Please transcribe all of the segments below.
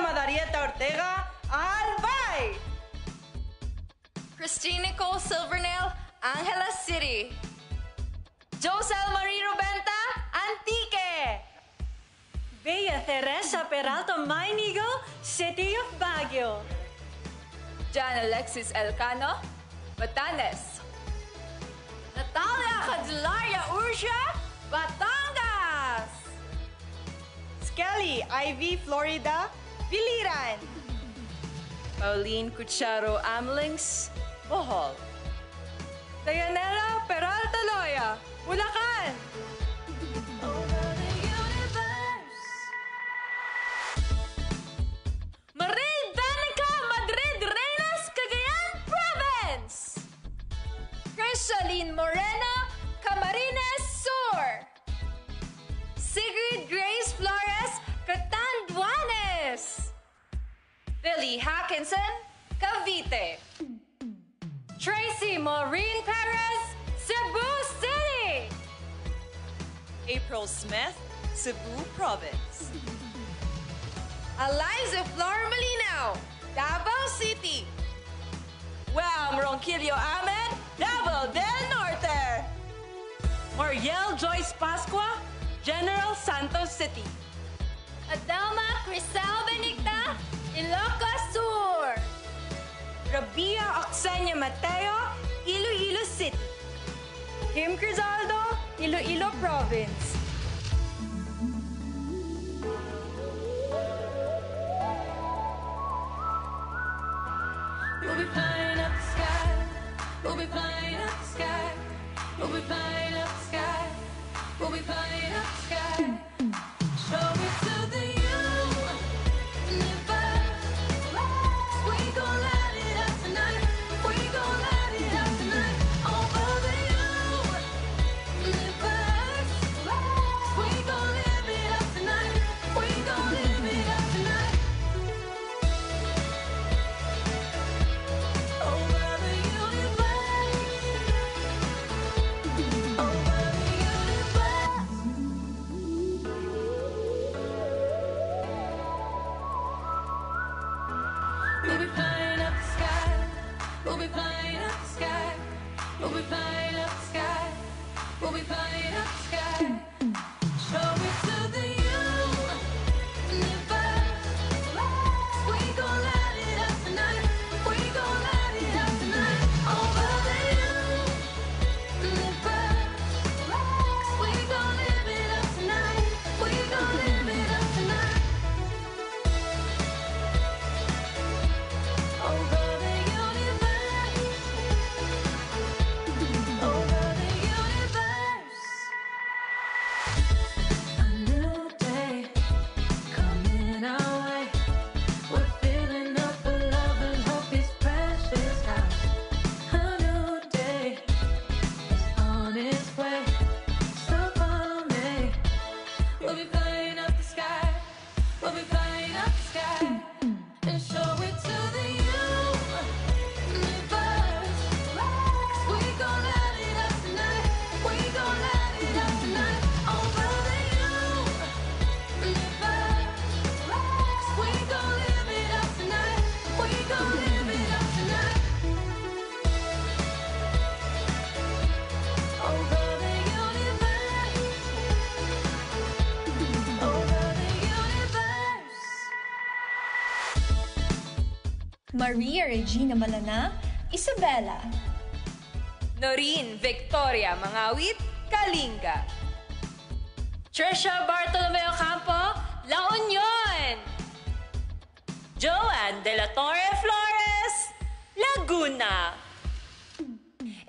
Madarieta Ortega, Albay! Christine Nicole Silvernail, Angela City. Josel Marie Rubenta, Antique! Bea Teresa Peralta Mainigo, City of Baguio. Jan Alexis Elcano, Batanes. Natalia Candelaria Ursia, Batangas. Skelly Ivy Florida, Biliran. Pauline Cucharo Amlings, Bohol. Dayanela Peralta Loya, Bulacan. Marie Danica Madrid Reyes, Cagayan Province. Crisaline Moreno, Camarines Sur. Sigrid Grace Flores, Catanduanes. Billy Hackinson, Cavite. Tracy Maureen Perez, Cebu City. April Smith, Cebu Province. Eliza Flor Malinaw, Davao City. Wam Ronquillo Ahmed, Davao del Norte. Mariel Joyce Pascua, General Santos City. Adelma Crisel Benigta, Ilocos Sur. Rabia Oxenia Mateo, Iloilo City. Kim Crizaldo, Iloilo Province. We'll be flying up the sky. We'll be flying up the sky. We'll be flying up the sky. We'll be flying up the sky. Show it to the universe. We gon' light it up tonight. We gon' light it up tonight. Over the universe. We gon' live it up tonight. We gon' live it up tonight. Over the universe. Over the universe. We'll be flying up the sky. We'll be flying up the sky. We'll be flying up the sky. We'll be flying up the sky. Show it to the universe. We gon' light it up tonight. We gon' light it up tonight. Over the universe. We gon' live it up tonight. We gon' live it up tonight. Over the universe. Over the universe. A new day coming our way. We're filling up with love and hope is precious house. A new day is on its way. So follow me. We'll be flying up the sky. We'll be flying up the sky. And show it to the universe. We gon' light it up tonight. We gon' light it up tonight. Over the universe. We gon' live it up tonight. We gon' live it up tonight. Over the universe. Over the universe. Maria Regina Malana, Isabela. Noreen Victoria Mangawit, Kalinga. Trisha Bartolomeo Campo, La Union. Joanne De La Torre Flores, Laguna.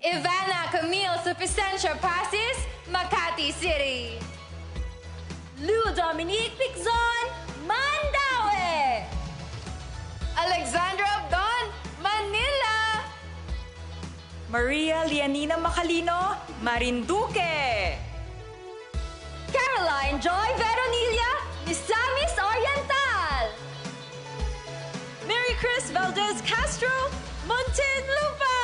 Ivana Camille Supicentia Pasis, Makati City. Lou Dominique Pigzon, Mandaue. Alexandra Abdon, Manila. Maria Lianina Macalino, Marinduque. Caroline Joy Veronilla, Misamis Oriental. Mary Chris Valdez Castro, Muntinlupa.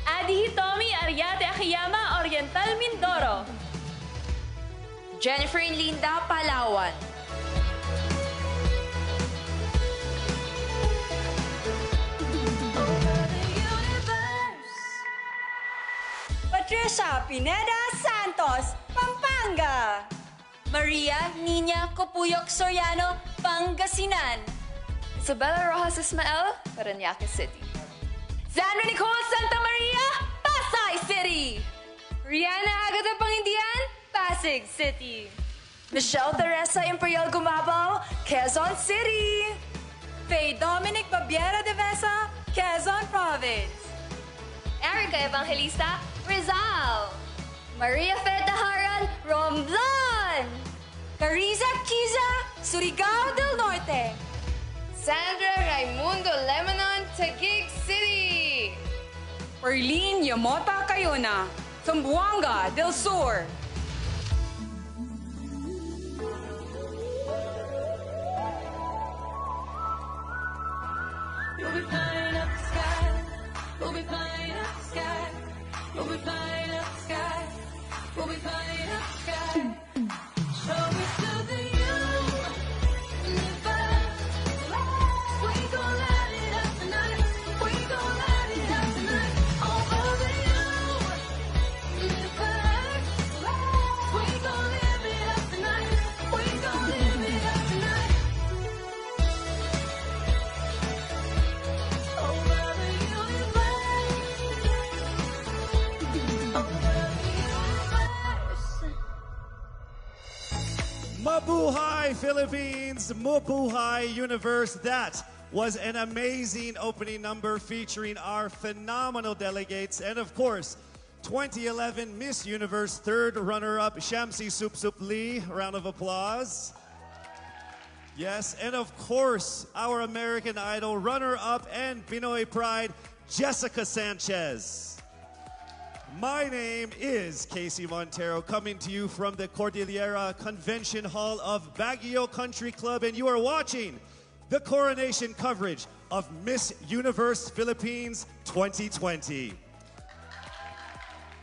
Adi Hitomi Ariate Akiyama, Oriental Mindoro. Jennifer Linda Palawan. Tresha Pineda Santos, Pampanga. Maria Nina Copuyok Soriano, Pangasinan. Isabella Rojas Ismael, Parañaque City. Sandra Nicole Santa Maria, Pasay City. Rihanna Agata Pangindian, Pasig City. Michelle Teresa Imperial Gumabaw, Quezon City. Faye Dominic Babiera de Vesa, Quezon Province. Erica Evangelista, Rizal. Maria Feta Haran, Romblon. Cariza Kiza, Surigao del Norte. Sandra Raimundo Lebanon, Taguig City. Orlene Yamota Cayona, Zamboanga del Sur. We'll be flying up the sky. We'll be flying up the sky. We'll be flying up the sky. We'll be flying up the sky. Show it to the universe. We gon' light it up tonight. We gon' light it up tonight. Over the universe. We gon' live it up tonight. We gon' live it up tonight. Over the universe. Over the universe. Mabuhay Philippines, Mabuhay Universe. That was an amazing opening number featuring our phenomenal delegates and of course 2011 Miss Universe third runner-up Shamsi Sup Sup Lee. Round of applause. Yes, and of course our American Idol runner-up and Pinoy Pride Jessica Sanchez. My name is Casey Montero, coming to you from the Cordillera Convention Hall of Baguio Country Club, and you are watching the Coronation coverage of Miss Universe Philippines 2020.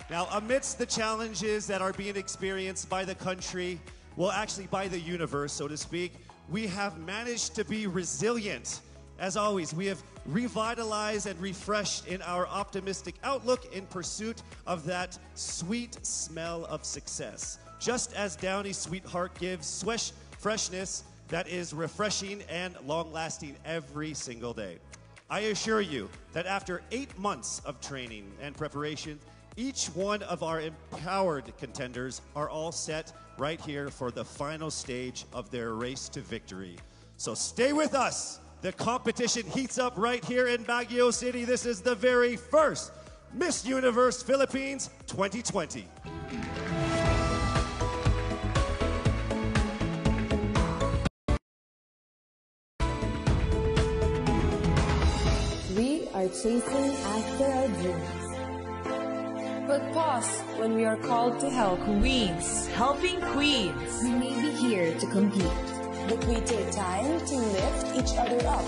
Now, amidst the challenges that are being experienced by the country, well, actually by the universe, so to speak, we have managed to be resilient. As always, we have revitalized and refreshed in our optimistic outlook in pursuit of that sweet smell of success. Just as Downy Sweetheart gives freshness that is refreshing and long-lasting every single day. I assure you that after 8 months of training and preparation, each one of our empowered contenders are all set right here for the final stage of their race to victory. So stay with us. The competition heats up right here in Baguio City. This is the very first Miss Universe Philippines 2020. We are chasing after our dreams. But pause when we are called to help. Queens, helping queens. We may be here to compete, but we take time to lift each other up.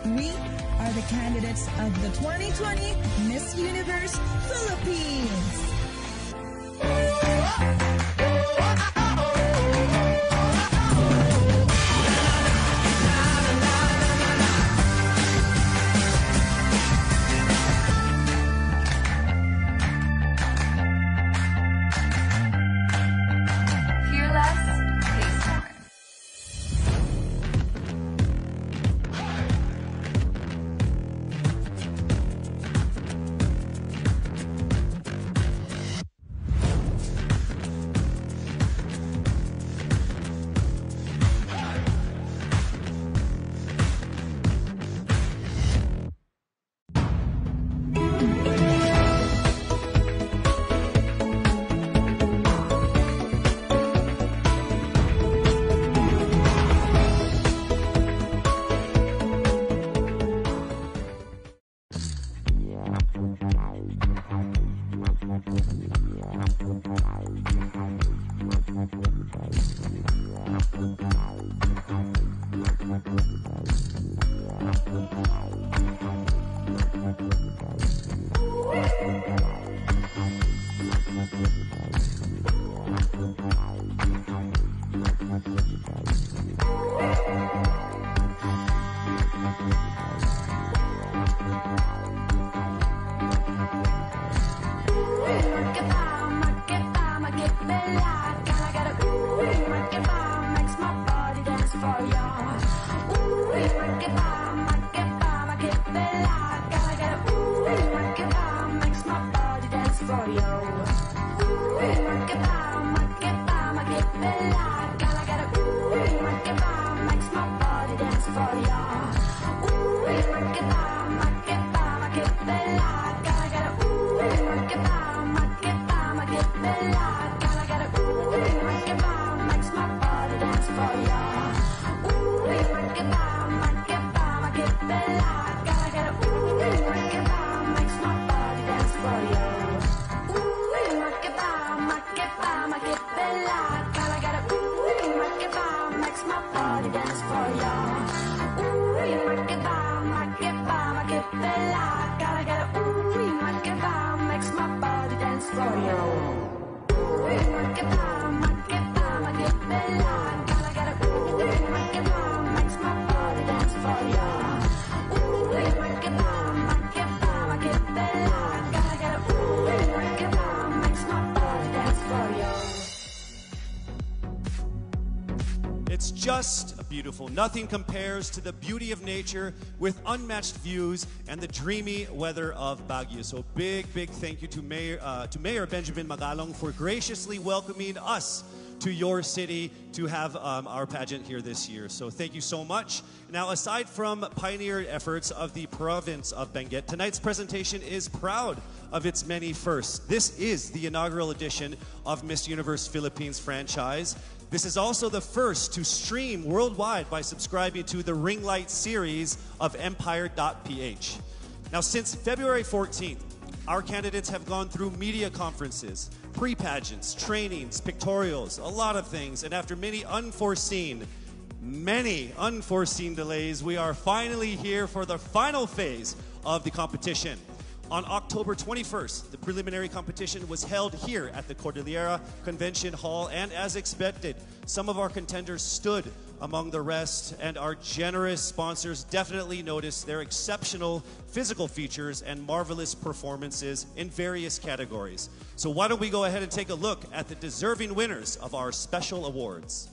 We are the candidates of the 2020 Miss Universe Philippines. Fearless, Pace More. for ya. Ooh, you make it bomb, bella. Gotta get it, ooh, you make it bomb, makes my body dance for ya. Ooh, you make it bomb, bella. Gotta get it, ooh, you make it bomb, makes my body dance for ya. Ooh, you make it bomb, bella. Gotta get it, ooh, you make it bomb, makes my body dance for ya. It's just beautiful. Nothing compares to the beauty of nature with unmatched views and the dreamy weather of Baguio. So big thank you to Mayor Benjamin Magalong for graciously welcoming us to your city to have our pageant here this year. So thank you so much. Now, aside from pioneer efforts of the province of Benguet, tonight's presentation is proud of its many firsts. This is the inaugural edition of Miss Universe Philippines franchise. This is also the first to stream worldwide by subscribing to the Ring Light series of Empire.ph. Now, since February 14th, our candidates have gone through media conferences, pre-pageants, trainings, pictorials, a lot of things. And after many unforeseen delays, we are finally here for the final phase of the competition. On October 21st, the preliminary competition was held here at the Cordillera Convention Hall, and as expected, some of our contenders stood among the rest, and our generous sponsors definitely noticed their exceptional physical features and marvelous performances in various categories. So why don't we go ahead and take a look at the deserving winners of our special awards.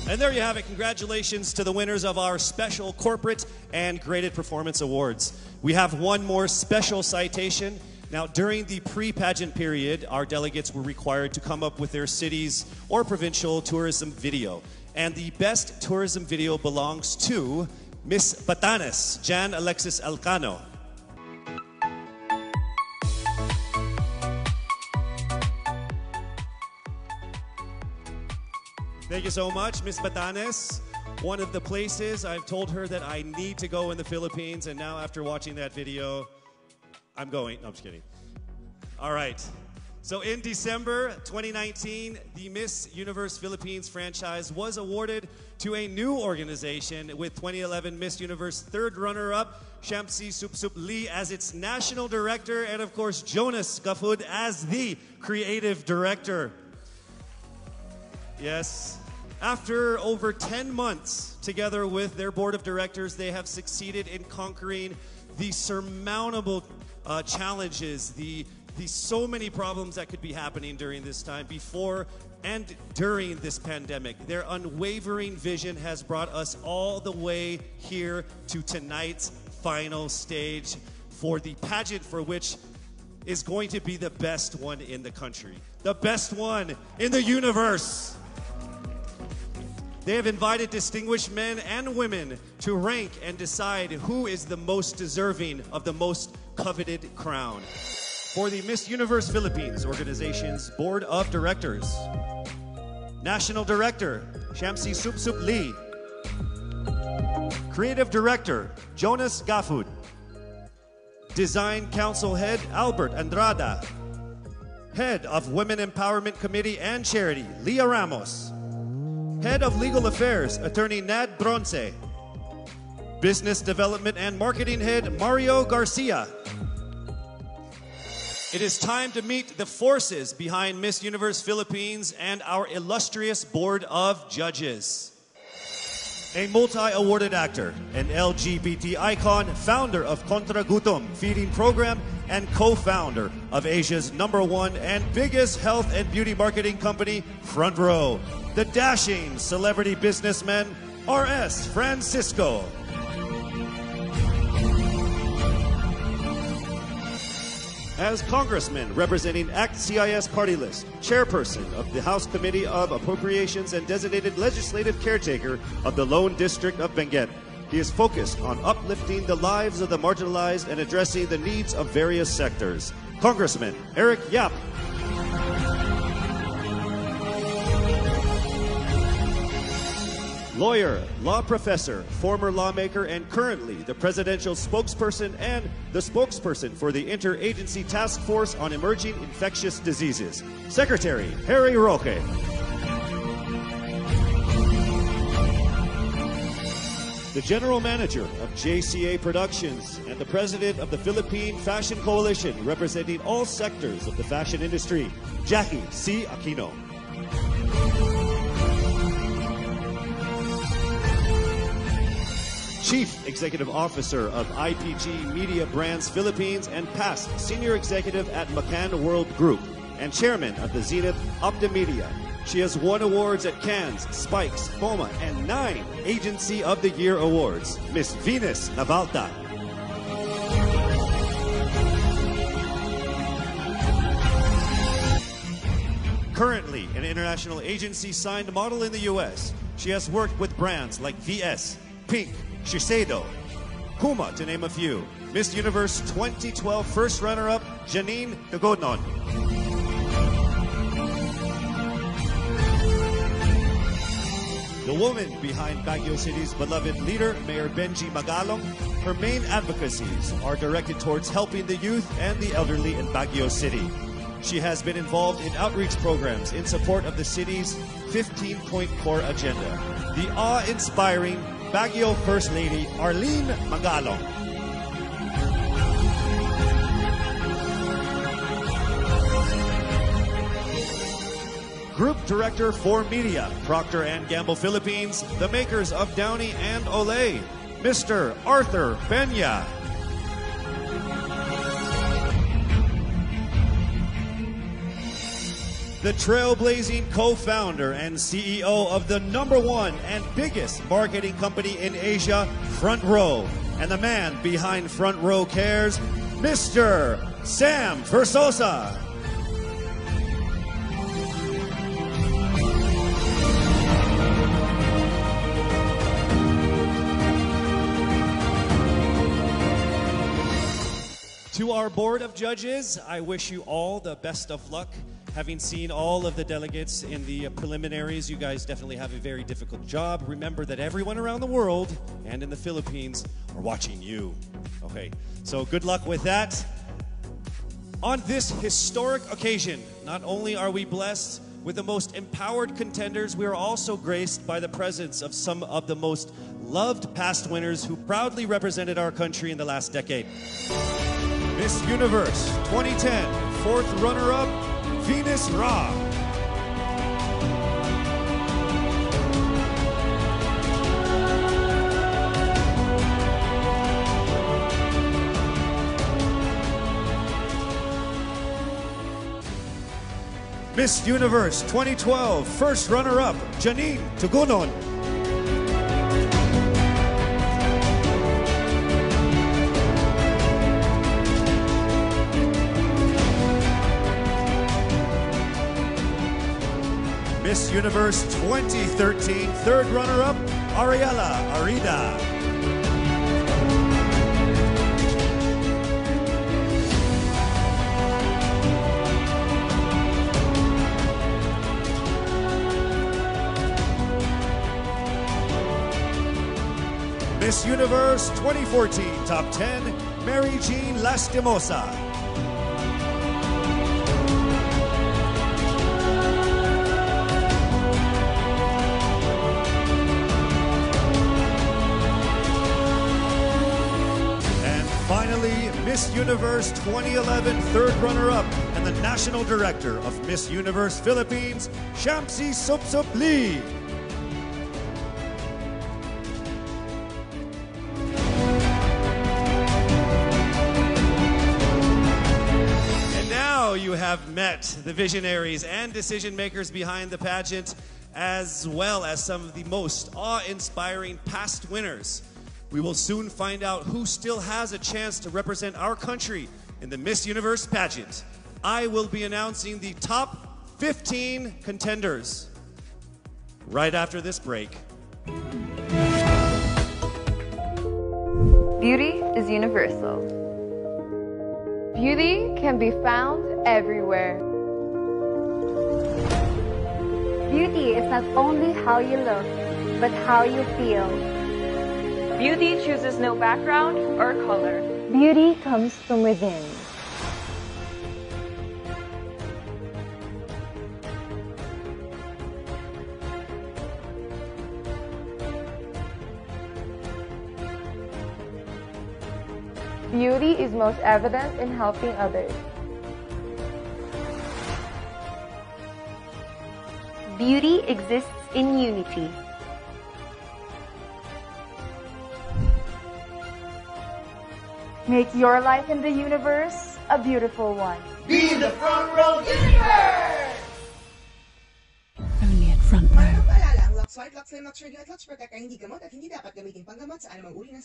And there you have it. Congratulations to the winners of our special corporate and graded performance awards. We have one more special citation. Now, during the pre-pageant period, our delegates were required to come up with their city's or provincial tourism video. And the best tourism video belongs to Miss Batanes, Jan Alexis Alcano. Thank you so much, Miss Batanes. One of the places I've told her that I need to go in the Philippines, and now after watching that video, I'm going. No, I'm just kidding. All right. So in December 2019, the Miss Universe Philippines franchise was awarded to a new organization with 2011 Miss Universe third runner-up, Shamsi Supsup Lee as its national director, and of course, Jonas Gafud as the creative director. Yes. After over 10 months together with their board of directors, they have succeeded in conquering the surmountable challenges, the so many problems that could be happening during this time, before and during this pandemic. Their unwavering vision has brought us all the way here to tonight's final stage for the pageant, for which is going to be the best one in the country, the best one in the universe. They have invited distinguished men and women to rank and decide who is the most deserving of the most coveted crown. For the Miss Universe Philippines organization's board of directors, National Director, Shamsi Supsup Lee. Creative Director, Jonas Gafud. Design Council Head, Albert Andrada. Head of Women Empowerment Committee and Charity, Leah Ramos. Head of Legal Affairs, Attorney Nad Bronce. Business Development and Marketing Head, Mario Garcia. It is time to meet the forces behind Miss Universe Philippines and our illustrious board of judges. A multi-awarded actor, an LGBT icon, founder of Kontra Gutom feeding program, and co-founder of Asia's #1 and biggest health and beauty marketing company, Front Row, the dashing celebrity businessman, R.S. Francisco. As Congressman representing ACT CIS Party List, Chairperson of the House Committee of Appropriations and designated legislative caretaker of the Lone District of Benguet, he is focused on uplifting the lives of the marginalized and addressing the needs of various sectors. Congressman Eric Yap. Lawyer, law professor, former lawmaker, and currently the presidential spokesperson and the spokesperson for the Interagency Task Force on Emerging Infectious Diseases, Secretary Harry Roque. The general manager of JCA Productions and the president of the Philippine Fashion Coalition, representing all sectors of the fashion industry, Jackie C. Aquino. Chief Executive Officer of IPG Media Brands Philippines and past Senior Executive at McCann World Group and Chairman of the Zenith Optimedia. She has won awards at Cannes, Spikes, FOMA, and 9 Agency of the Year awards. Miss Venus Navalta. Currently an international agency signed model in the U.S., she has worked with brands like VS, Pink, Shiseido, Puma, to name a few. Miss Universe 2012 first runner-up, Janine Tugonon. The woman behind Baguio City's beloved leader, Mayor Benji Magalong, her main advocacies are directed towards helping the youth and the elderly in Baguio City. She has been involved in outreach programs in support of the city's 15-point core agenda. The awe-inspiring Baguio First Lady, Arlene Magalong. Group Director for Media, Procter & Gamble Philippines, the makers of Downy and Olay, Mr. Arthur Peña. The trailblazing co-founder and CEO of the #1 and biggest marketing company in Asia, Front Row, and the man behind Front Row Cares, Mr. Sam Versosa. To our board of judges, I wish you all the best of luck. Having seen all of the delegates in the preliminaries, you guys definitely have a very difficult job. Remember that everyone around the world and in the Philippines are watching you. Okay, so good luck with that. On this historic occasion, not only are we blessed with the most empowered contenders, we are also graced by the presence of some of the most loved past winners who proudly represented our country in the last decade. Miss Universe 2010, fourth runner-up, Venus Ra. Miss Universe 2012, first runner-up, Janine Tugonon. Miss Universe 2013, third runner-up, Ariela Arida. Miss Universe 2014, top 10, Mary Jean Lastimosa. Finally, Miss Universe 2011 third runner-up and the National Director of Miss Universe Philippines, Shamsi Supsup Lee. And now you have met the visionaries and decision makers behind the pageant, as well as some of the most awe-inspiring past winners. We will soon find out who still has a chance to represent our country in the Miss Universe pageant. I will be announcing the top 15 contenders right after this break. Beauty is universal. Beauty can be found everywhere. Beauty is not only how you look, but how you feel. Beauty chooses no background or color. Beauty comes from within. Beauty is most evident in helping others. Beauty exists in unity. Make your life in the universe a beautiful one. Be the front row universe! Only at front row. Mayroong paalala, ang Lux White, Lux Lime, Lux Ready at Lux Protect ay hindi gamot at hindi dapat gamitin panggamot sa anumang uri ng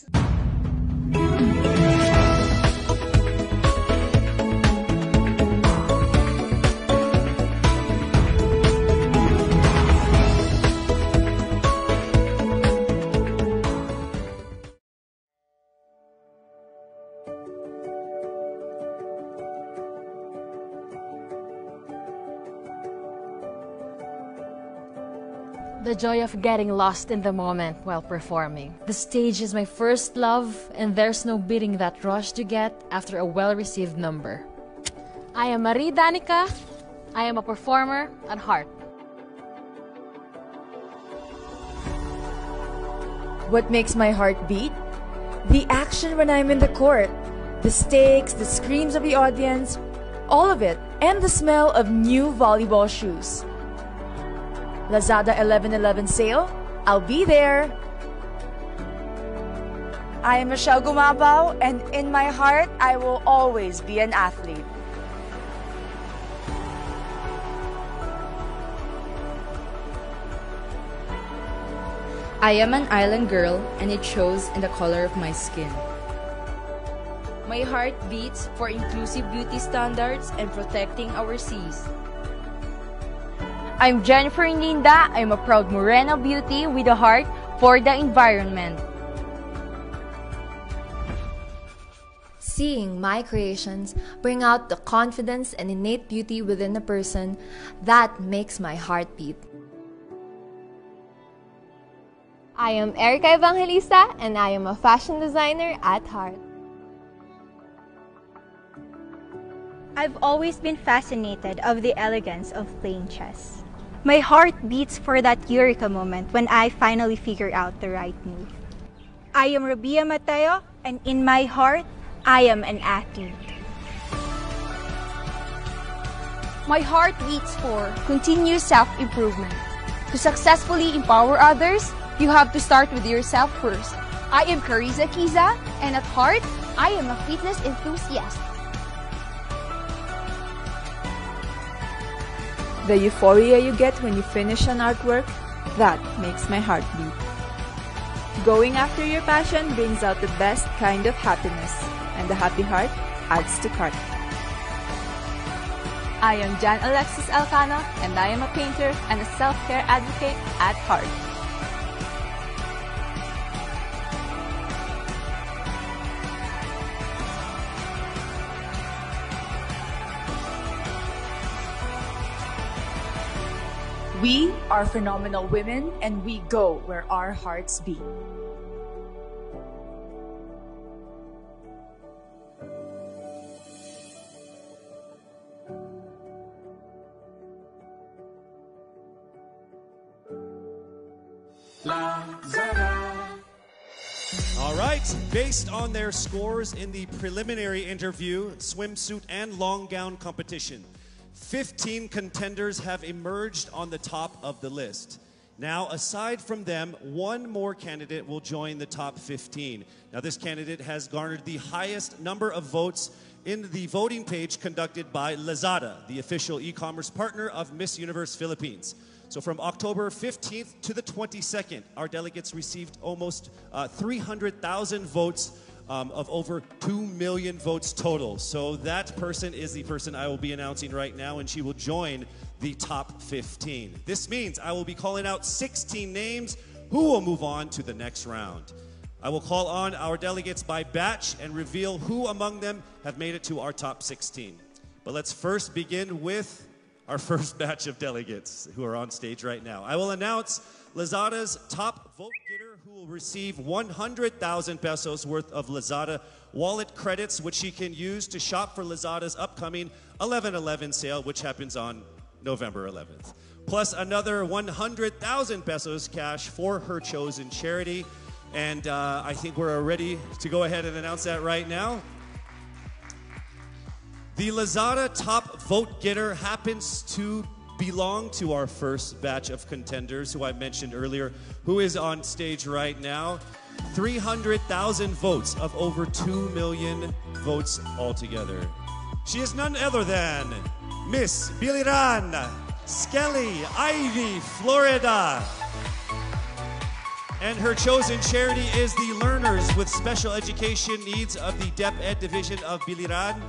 The joy of getting lost in the moment while performing. The stage is my first love, and there's no beating that rush to get after a well-received number. I am Marie Danica. I am a performer at heart. What makes my heart beat? The action when I'm in the court. The stakes, the screams of the audience, all of it, and the smell of new volleyball shoes. Lazada 11/11 sale, I'll be there. I am Michelle Gumabao, and in my heart, I will always be an athlete. I am an island girl, and it shows in the color of my skin. My heart beats for inclusive beauty standards and protecting our seas. I'm Jennifer Linda. I'm a proud Morena beauty with a heart for the environment. Seeing my creations bring out the confidence and innate beauty within a person, that makes my heart beat. I am Erica Evangelista, and I am a fashion designer at heart. I've always been fascinated of the elegance of playing chess. My heart beats for that eureka moment when I finally figure out the right move. I am Rabia Mateo, and in my heart, I am an athlete. My heart beats for continuous self-improvement. To successfully empower others, you have to start with yourself first. I am Carissa Kiza, and at heart, I am a fitness enthusiast. The euphoria you get when you finish an artwork, that makes my heart beat. Going after your passion brings out the best kind of happiness, and the happy heart adds to cart. I am Jan Alexis Alcano, and I am a painter and a self-care advocate at heart. We are phenomenal women, and we go where our hearts beat. All right, based on their scores in the preliminary interview, swimsuit and long gown competition, 15 contenders have emerged on the top of the list. Now, aside from them, one more candidate will join the top 15. Now, this candidate has garnered the highest number of votes in the voting page conducted by Lazada, the official e-commerce partner of Miss Universe Philippines. So from October 15th to the 22nd, our delegates received almost 300,000 votes of over 2 million votes total. So that person is the person I will be announcing right now, and she will join the top 15. This means I will be calling out 16 names who will move on to the next round. I will call on our delegates by batch and reveal who among them have made it to our top 16. But let's first begin with our first batch of delegates who are on stage right now. I will announce Lazada's top vote getter who will receive 100,000 pesos worth of Lazada wallet credits, which she can use to shop for Lazada's upcoming 11/11 sale, which happens on November 11th. Plus another 100,000 pesos cash for her chosen charity. And I think we're ready to go ahead and announce that right now. The Lazada top vote getter happens to belong to our first batch of contenders who I mentioned earlier, who is on stage right now. 300,000 votes of over 2 million votes altogether. She is none other than Miss Biliran Skelly Ivy Florida. And her chosen charity is the Learners with Special Education Needs of the DepEd Division of Biliran.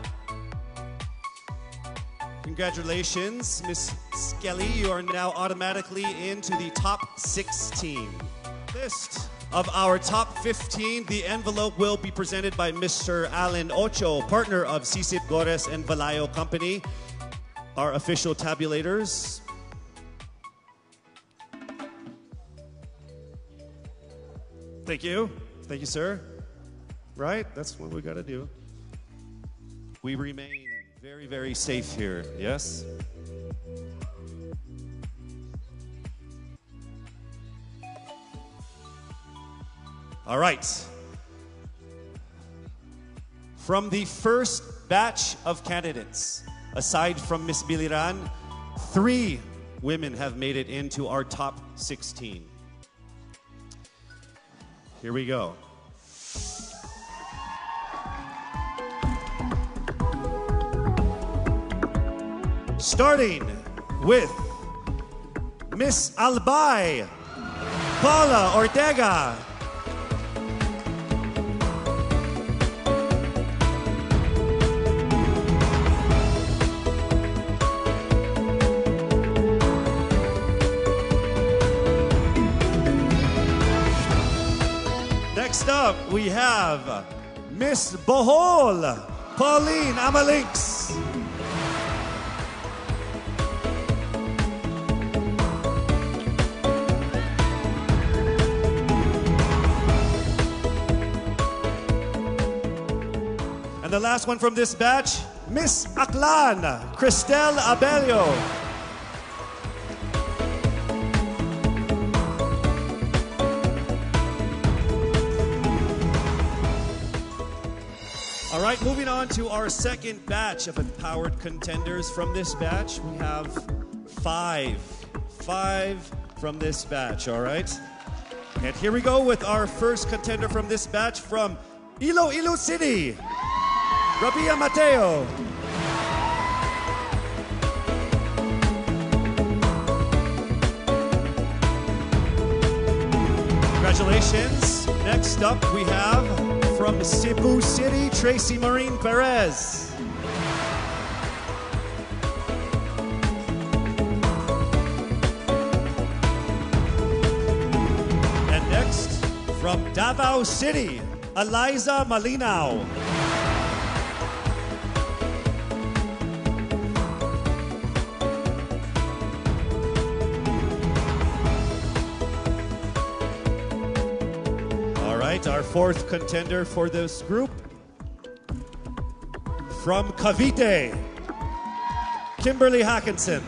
Congratulations, Miss Skelly. You are now automatically into the top 16. List of our top 15, the envelope will be presented by Mr. Alan Ocho, partner of Sisip Gores and Valayo Company, our official tabulators. Thank you. Thank you, sir. Right? That's what we got to do. We remain very, very safe here. Yes? All right. From the first batch of candidates, aside from Miss Biliran, 3 women have made it into our top 16. Here we go. Starting with Miss Albay Paula Ortega. Next up, we have Miss Bohol Pauline Amalinks. And the last one from this batch, Miss Aklan, Cristel Abelio. All right, moving on to our second batch of empowered contenders. From this batch, we have five from this batch, all right? And here we go with our first contender from this batch from Iloilo City, Rabia Mateo. Congratulations. Next up, we have from Cebu City, Tracy Marine Perez. And next, from Davao City, Eliza Malinaw. Our fourth contender for this group, from Cavite, Kimberly Hackinson.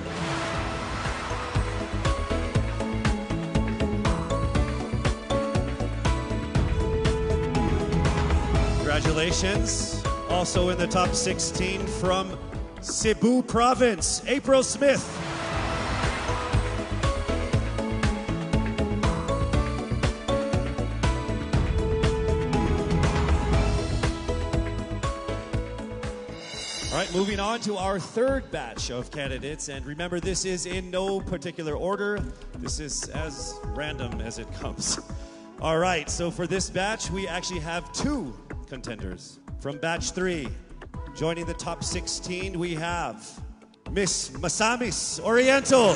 Congratulations. Also in the top 16 from Cebu Province, April Smith. All right, moving on to our third batch of candidates. And remember, this is in no particular order. This is as random as it comes. All right, so for this batch, we actually have 2 contenders. From batch 3, joining the top 16, we have Miss Masamis Oriental,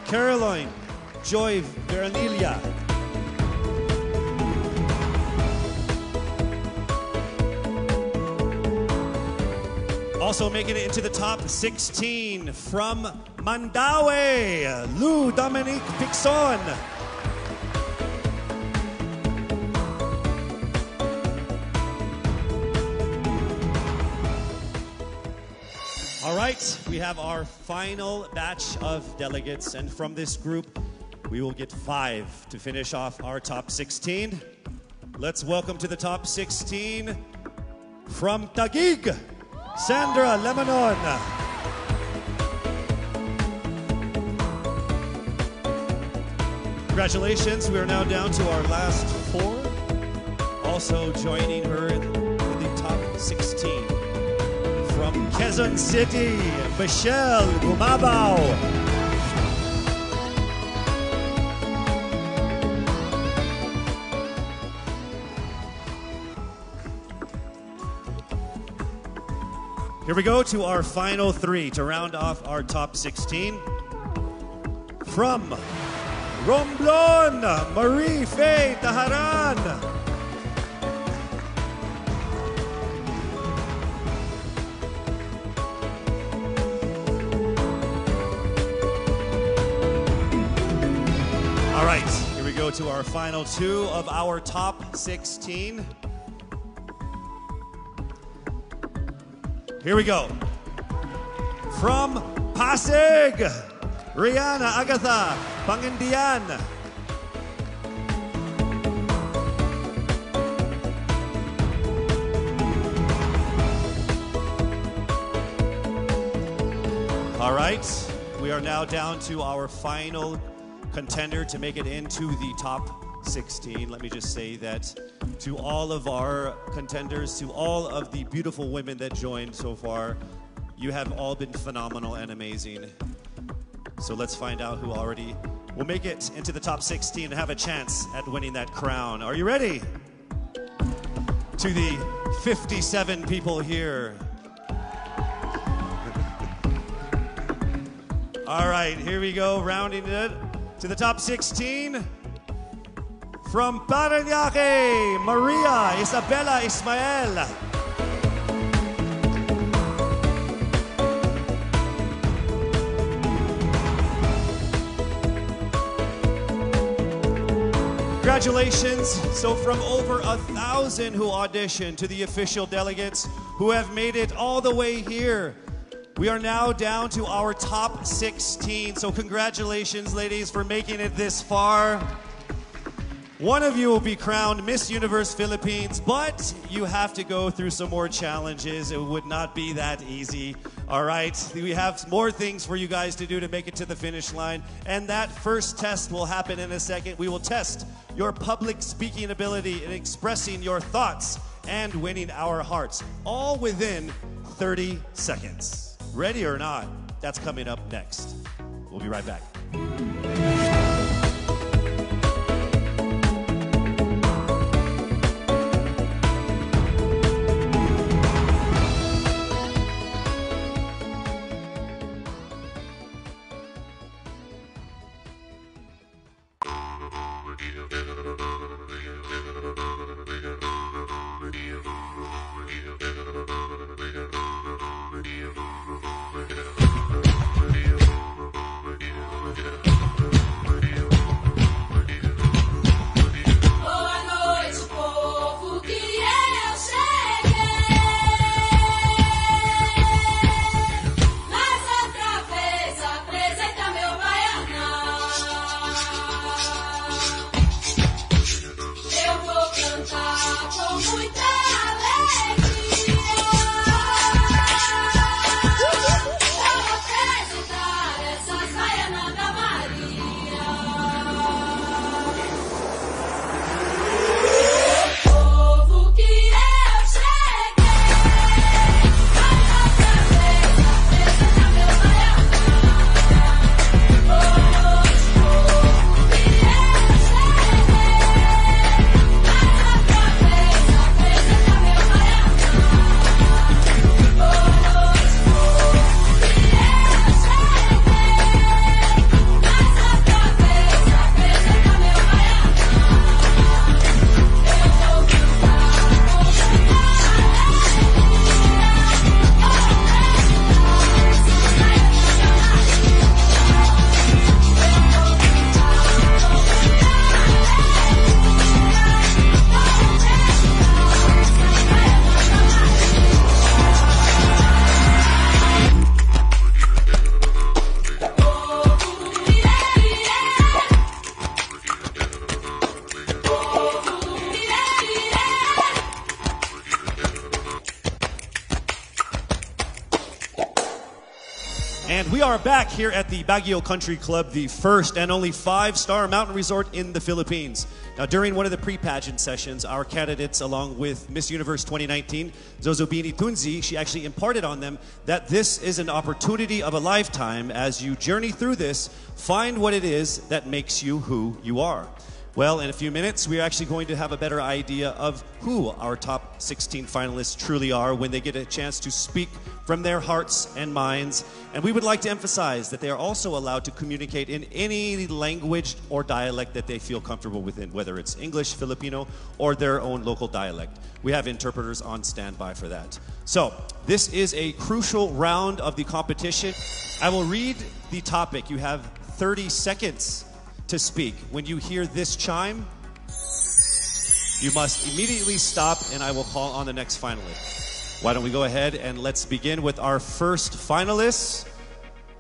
Caroline Joy Veranilla, also making it into the top 16 from Mandaue, Lou Dominique Pixon. All right, we have our final batch of delegates, and from this group, we will get 5 to finish off our top 16. Let's welcome to the top 16 from Taguig, Sandra Lemonon. Congratulations, we are now down to our last 4. Also joining her in the top 16. From Quezon City, Michelle Gumabao. Here we go to our final 3 to round off our top 16. From Romblon, Marie Faye Taharan. All right, here we go to our final 2 of our top 16. Here we go. From Pasig, Rihanna Agatha Pangandian. All right, we are now down to our final contender to make it into the top 16. Let me just say that to all of our contenders, to all of the beautiful women that joined so far, you have all been phenomenal and amazing. So let's find out who already will make it into the top 16 and have a chance at winning that crown. Are you ready? To the 57 people here. All right, here we go, rounding it to the top 16. From Parañaque, Maria Isabella Ismael. Congratulations. So from over 1,000 who auditioned to the official delegates who have made it all the way here, we are now down to our top 16. So congratulations, ladies, for making it this far. One of you will be crowned Miss Universe Philippines, but you have to go through some more challenges. It would not be that easy. All right, we have more things for you guys to do to make it to the finish line. And that first test will happen in a second. We will test your public speaking ability in expressing your thoughts and winning our hearts, all within 30 seconds. Ready or not? That's coming up next. We'll be right back. And we are back here at the Baguio Country Club, the first and only 5-star mountain resort in the Philippines. Now, during one of the pre-pageant sessions, our candidates, along with Miss Universe 2019, Zozobini Tunzi, she actually imparted on them that this is an opportunity of a lifetime. As you journey through this, find what it is that makes you who you are. Well, in a few minutes, we're actually going to have a better idea of who our top 16 finalists truly are when they get a chance to speak from their hearts and minds. And we would like to emphasize that they are also allowed to communicate in any language or dialect that they feel comfortable within, whether it's English, Filipino, or their own local dialect. We have interpreters on standby for that. So, this is a crucial round of the competition. I will read the topic. You have 30 seconds to speak. When you hear this chime, you must immediately stop and I will call on the next finalist. Why don't we go ahead and let's begin with our first finalist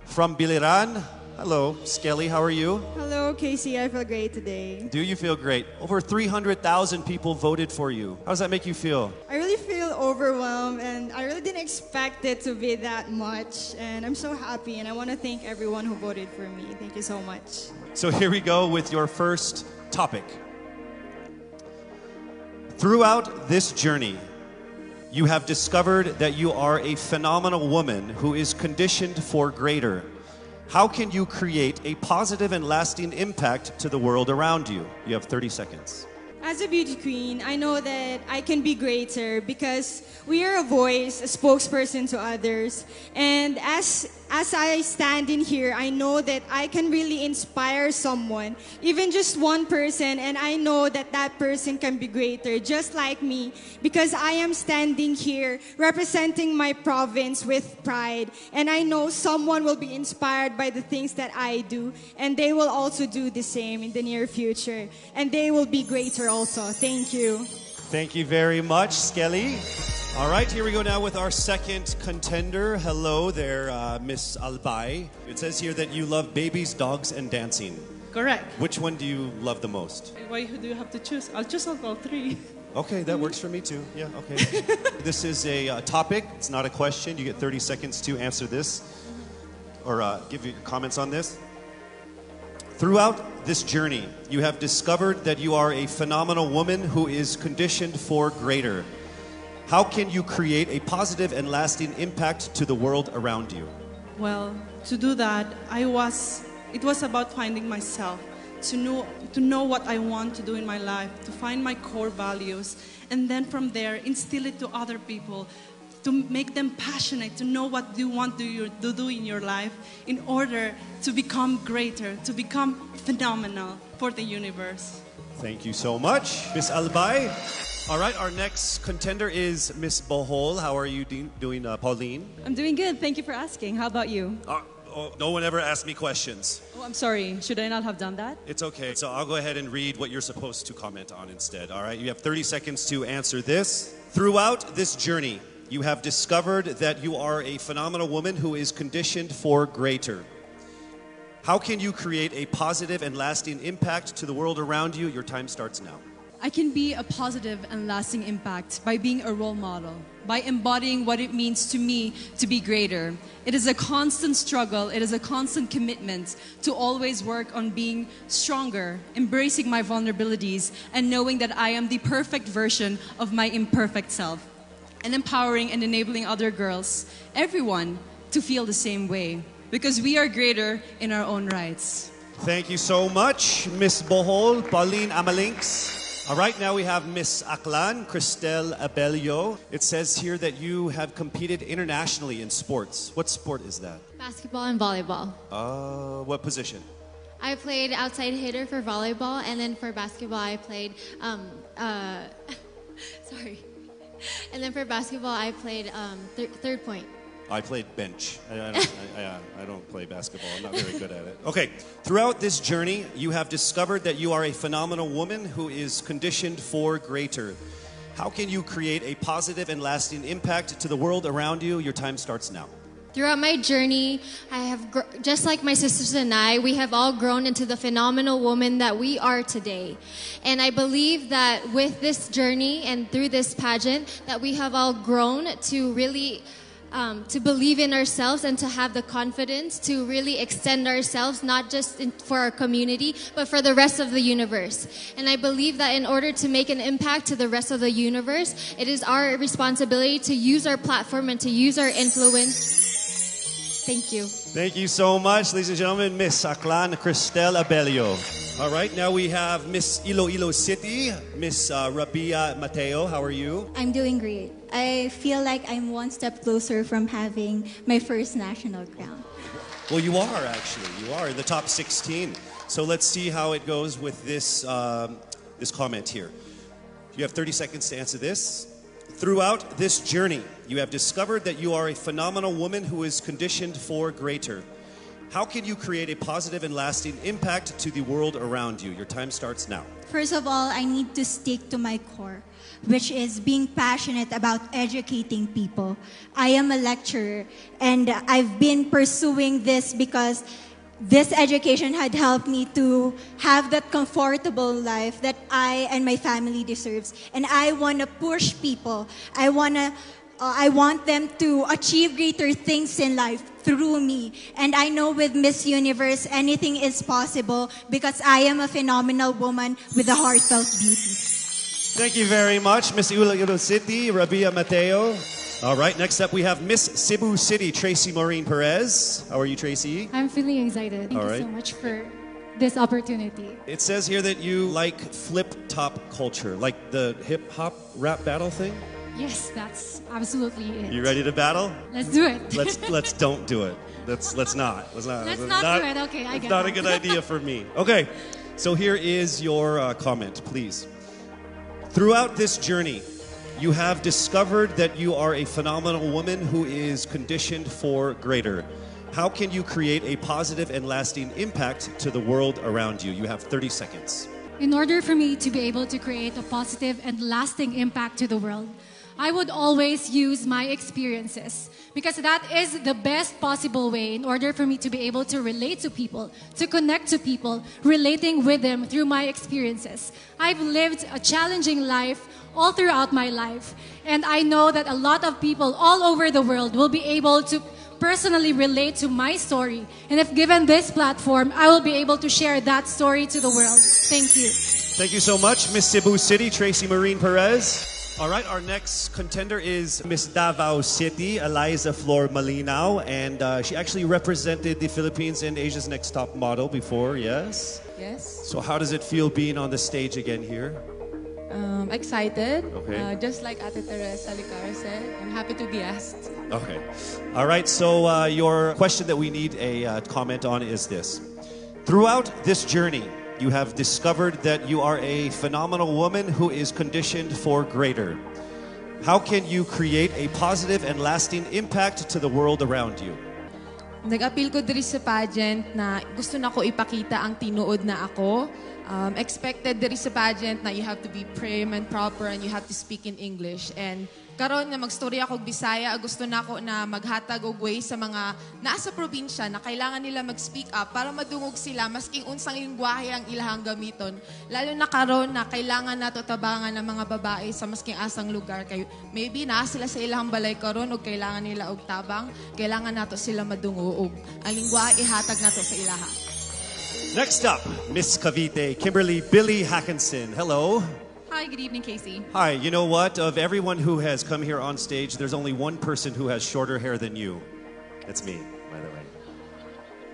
from Biliran. Hello, Skelly, how are you? Hello, Casey, I feel great today. Do you feel great? Over 300,000 people voted for you. How does that make you feel? I really feel overwhelmed and I really didn't expect it to be that much. And I'm so happy and I want to thank everyone who voted for me. Thank you so much. So here we go with your first topic. Throughout this journey, you have discovered that you are a phenomenal woman who is conditioned for greater. How can you create a positive and lasting impact to the world around you? You have 30 seconds. As a beauty queen, I know that I can be greater because we are a voice, a spokesperson to others. And as I stand in here, I know that I can really inspire someone, even just one person, and I know that that person can be greater, just like me, because I am standing here representing my province with pride. And I know someone will be inspired by the things that I do, and they will also do the same in the near future. And they will be greater also. Thank you. Thank you very much, Skelly. All right, here we go now with our second contender. Hello there, Miss Albay. It says here that you love babies, dogs, and dancing. Correct. Which one do you love the most? Why do you have to choose? I'll choose all three. Okay, that works for me too. Yeah, okay. This is a topic. It's not a question. You get 30 seconds to answer this or give your comments on this. Throughout this journey, you have discovered that you are a phenomenal woman who is conditioned for greater. How can you create a positive and lasting impact to the world around you? Well, to do that, it was about finding myself, to know what I want to do in my life, to find my core values, and then from there, instill it to other people, to make them passionate, to know what you want to do in your life in order to become greater, to become phenomenal for the universe. Thank you so much, Miss Albay. All right, our next contender is Miss Bohol. How are you doing, Pauline? I'm doing good. Thank you for asking. How about you? No one ever asked me questions. Oh, I'm sorry. Should I not have done that? It's okay. So I'll go ahead and read what you're supposed to comment on instead. All right, you have 30 seconds to answer this. Throughout this journey, you have discovered that you are a phenomenal woman who is conditioned for greater. How can you create a positive and lasting impact to the world around you? Your time starts now. I can be a positive and lasting impact by being a role model, by embodying what it means to me to be greater. It is a constant struggle, it is a constant commitment to always work on being stronger, embracing my vulnerabilities, and knowing that I am the perfect version of my imperfect self, and empowering and enabling other girls, everyone, to feel the same way, because we are greater in our own rights. Thank you so much, Miss Bohol, Pauline Amalinks. All right, now we have Miss Aklan, Cristel Abelio. It says here that you have competed internationally in sports. What sport is that? Basketball and volleyball. What position? I played outside hitter for volleyball, and then for basketball I played, sorry. And then for basketball I played third point. I played bench. I don't play basketball. I'm not very good at it. Okay. Throughout this journey, you have discovered that you are a phenomenal woman who is conditioned for greater. How can you create a positive and lasting impact to the world around you? Your time starts now. Throughout my journey, I have, just like my sisters and I, we have all grown into the phenomenal woman that we are today. And I believe that with this journey and through this pageant, that we have all grown to really to believe in ourselves and to have the confidence to really extend ourselves, not just for our community, but for the rest of the universe. And I believe that in order to make an impact to the rest of the universe, it is our responsibility to use our platform and to use our influence. Thank you. Thank you so much, ladies and gentlemen, Miss Aklan Cristel Abelio. All right, now we have Miss Iloilo City, Miss Rabia Mateo. How are you? I'm doing great. I feel like I'm one step closer from having my first national crown. Well, you are actually. You are in the top 16. So let's see how it goes with this, this comment here. You have 30 seconds to answer this. Throughout this journey, you have discovered that you are a phenomenal woman who is conditioned for greater. How can you create a positive and lasting impact to the world around you? Your time starts now. First of all, I need to stick to my core, which is being passionate about educating people. I am a lecturer, and I've been pursuing this because this education had helped me to have that comfortable life that I and my family deserves. And I want to push people. I want them to achieve greater things in life through me. And I know with Miss Universe, anything is possible because I am a phenomenal woman with a heartfelt beauty. Thank you very much, Miss Iloilo City, Rabia Mateo. All right, next up we have Miss Cebu City, Tracy Maureen Perez. How are you, Tracy? I'm feeling excited. Thank you so much for this opportunity. It says here that you like flip-top culture, like the hip-hop rap battle thing? Yes, that's absolutely it. You ready to battle? Let's do it. Let's don't do it. Let's not. Let's not do it. Okay, I get it. It's not a good idea for me. Okay, so here is your comment, please. Throughout this journey, you have discovered that you are a phenomenal woman who is conditioned for greater. How can you create a positive and lasting impact to the world around you? You have 30 seconds. In order for me to be able to create a positive and lasting impact to the world, I would always use my experiences because that is the best possible way in order for me to be able to relate to people, to connect to people, relating with them through my experiences. I've lived a challenging life all throughout my life, and I know that a lot of people all over the world will be able to personally relate to my story. And if given this platform, I will be able to share that story to the world. Thank you. Thank you so much, Miss Cebu City, Tracy Maureen Perez. All right, our next contender is Miss Davao City, Eliza Flor Malinao, and she actually represented the Philippines in Asia's Next Top Model before, yes? Yes. So how does it feel being on the stage again here? Excited. Okay. Just like Ate Teresa Licara said, I'm happy to be asked. Okay. All right, so your question that we need a comment on is this. Throughout this journey, you have discovered that you are a phenomenal woman who is conditioned for greater. How can you create a positive and lasting impact to the world around you? Nag-appeal ko diri sa pageant na gusto na ko ipakita ang tinuod na ako. Expected diri sa pageant na you have to be prim and proper and you have to speak in English. And karon nga magstorya ako Bisaya, gusto na ko na maghatag og way sa mga nasa probinsya na kailangan nila mag-speak up para madungog sila masking unsang lingwahe ang ilahang gamiton. Lalo na karon na kailangan nato tabangan ng mga babae sa masking asang lugar kay maybe naa sila sa ilahang balay karon og kailangan nila og tabang, kailangan nato sila madungog. Ang lingwahe ihatag nato sa ilaha. Next up, Miss Cavite, Kimberly Billy Hackinson. Hello. Hi, good evening, Casey. Hi, you know what? Of everyone who has come here on stage, there's only one person who has shorter hair than you. That's me, by the way.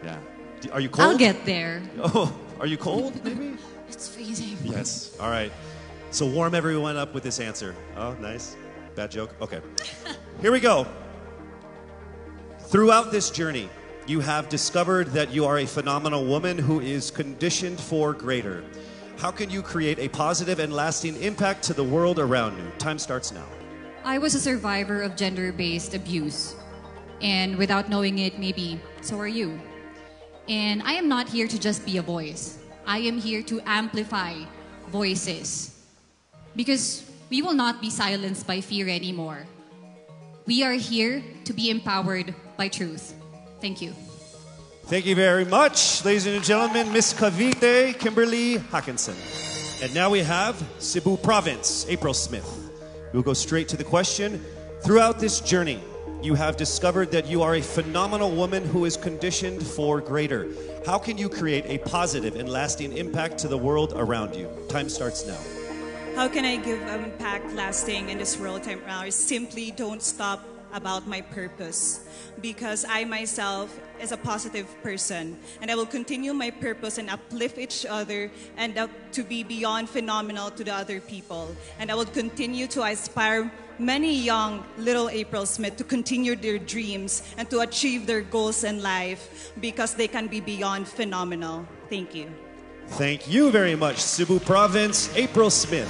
Yeah. Are you cold? I'll get there. Oh, are you cold, maybe? It's freezing. Yes. All right. So warm everyone up with this answer. Oh, nice. Bad joke? Okay. Here we go. Throughout this journey, you have discovered that you are a phenomenal woman who is conditioned for greater. How can you create a positive and lasting impact to the world around you? Time starts now. I was a survivor of gender-based abuse. And without knowing it, maybe so are you. And I am not here to just be a voice. I am here to amplify voices. Because we will not be silenced by fear anymore. We are here to be empowered by truth. Thank you. Thank you very much, ladies and gentlemen, Miss Cavite, Kimberly Hackinson. And now we have Cebu Province, April Smith. We'll go straight to the question. Throughout this journey, you have discovered that you are a phenomenal woman who is conditioned for greater. How can you create a positive and lasting impact to the world around you? Time starts now. How can I give impact lasting in this world time around? Simply don't stop about my purpose, because I myself is a positive person, and I will continue my purpose and uplift each other and to be beyond phenomenal to the other people. And I will continue to inspire many young little April Smith to continue their dreams and to achieve their goals in life, because they can be beyond phenomenal. Thank you. Thank you very much, Cebu Province, April Smith.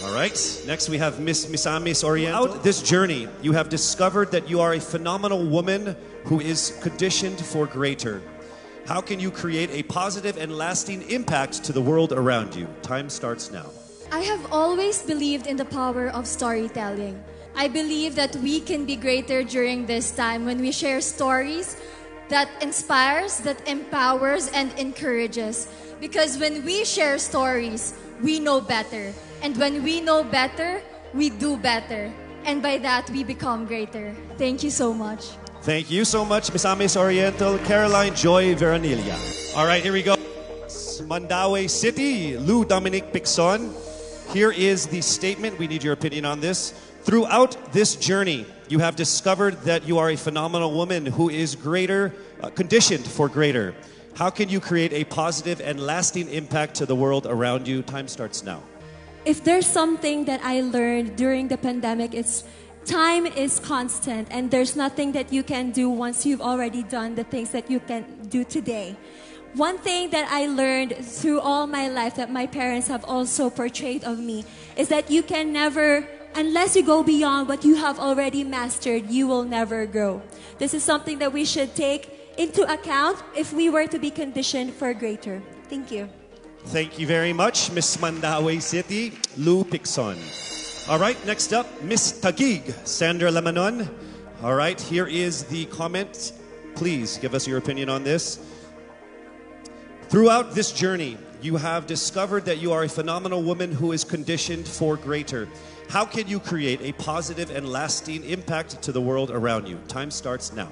All right, next we have Miss Misamis Oriental. Throughout this journey, you have discovered that you are a phenomenal woman who is conditioned for greater. How can you create a positive and lasting impact to the world around you? Time starts now. I have always believed in the power of storytelling. I believe that we can be greater during this time when we share stories that inspires, that empowers, and encourages. Because when we share stories, we know better. And when we know better, we do better. And by that, we become greater. Thank you so much. Thank you so much, Misamis Oriental, Caroline Joy Veranilla. All right, here we go. Mandaue City, Lou Dominic Pixon. Here is the statement. We need your opinion on this. Throughout this journey, you have discovered that you are a phenomenal woman who is greater, conditioned for greater. How can you create a positive and lasting impact to the world around you? Time starts now. If there's something that I learned during the pandemic, it's time is constant, and there's nothing that you can do once you've already done the things that you can do today. One thing that I learned through all my life that my parents have also portrayed of me is that you can never, unless you go beyond what you have already mastered, you will never grow. This is something that we should take into account if we were to be conditioned for greater. Thank you. Thank you very much, Miss Mandaue City, Lou Pixon. All right, next up, Miss Taguig, Sandra Lamanon. All right, here is the comment. Please give us your opinion on this. Throughout this journey, you have discovered that you are a phenomenal woman who is conditioned for greater. How can you create a positive and lasting impact to the world around you? Time starts now.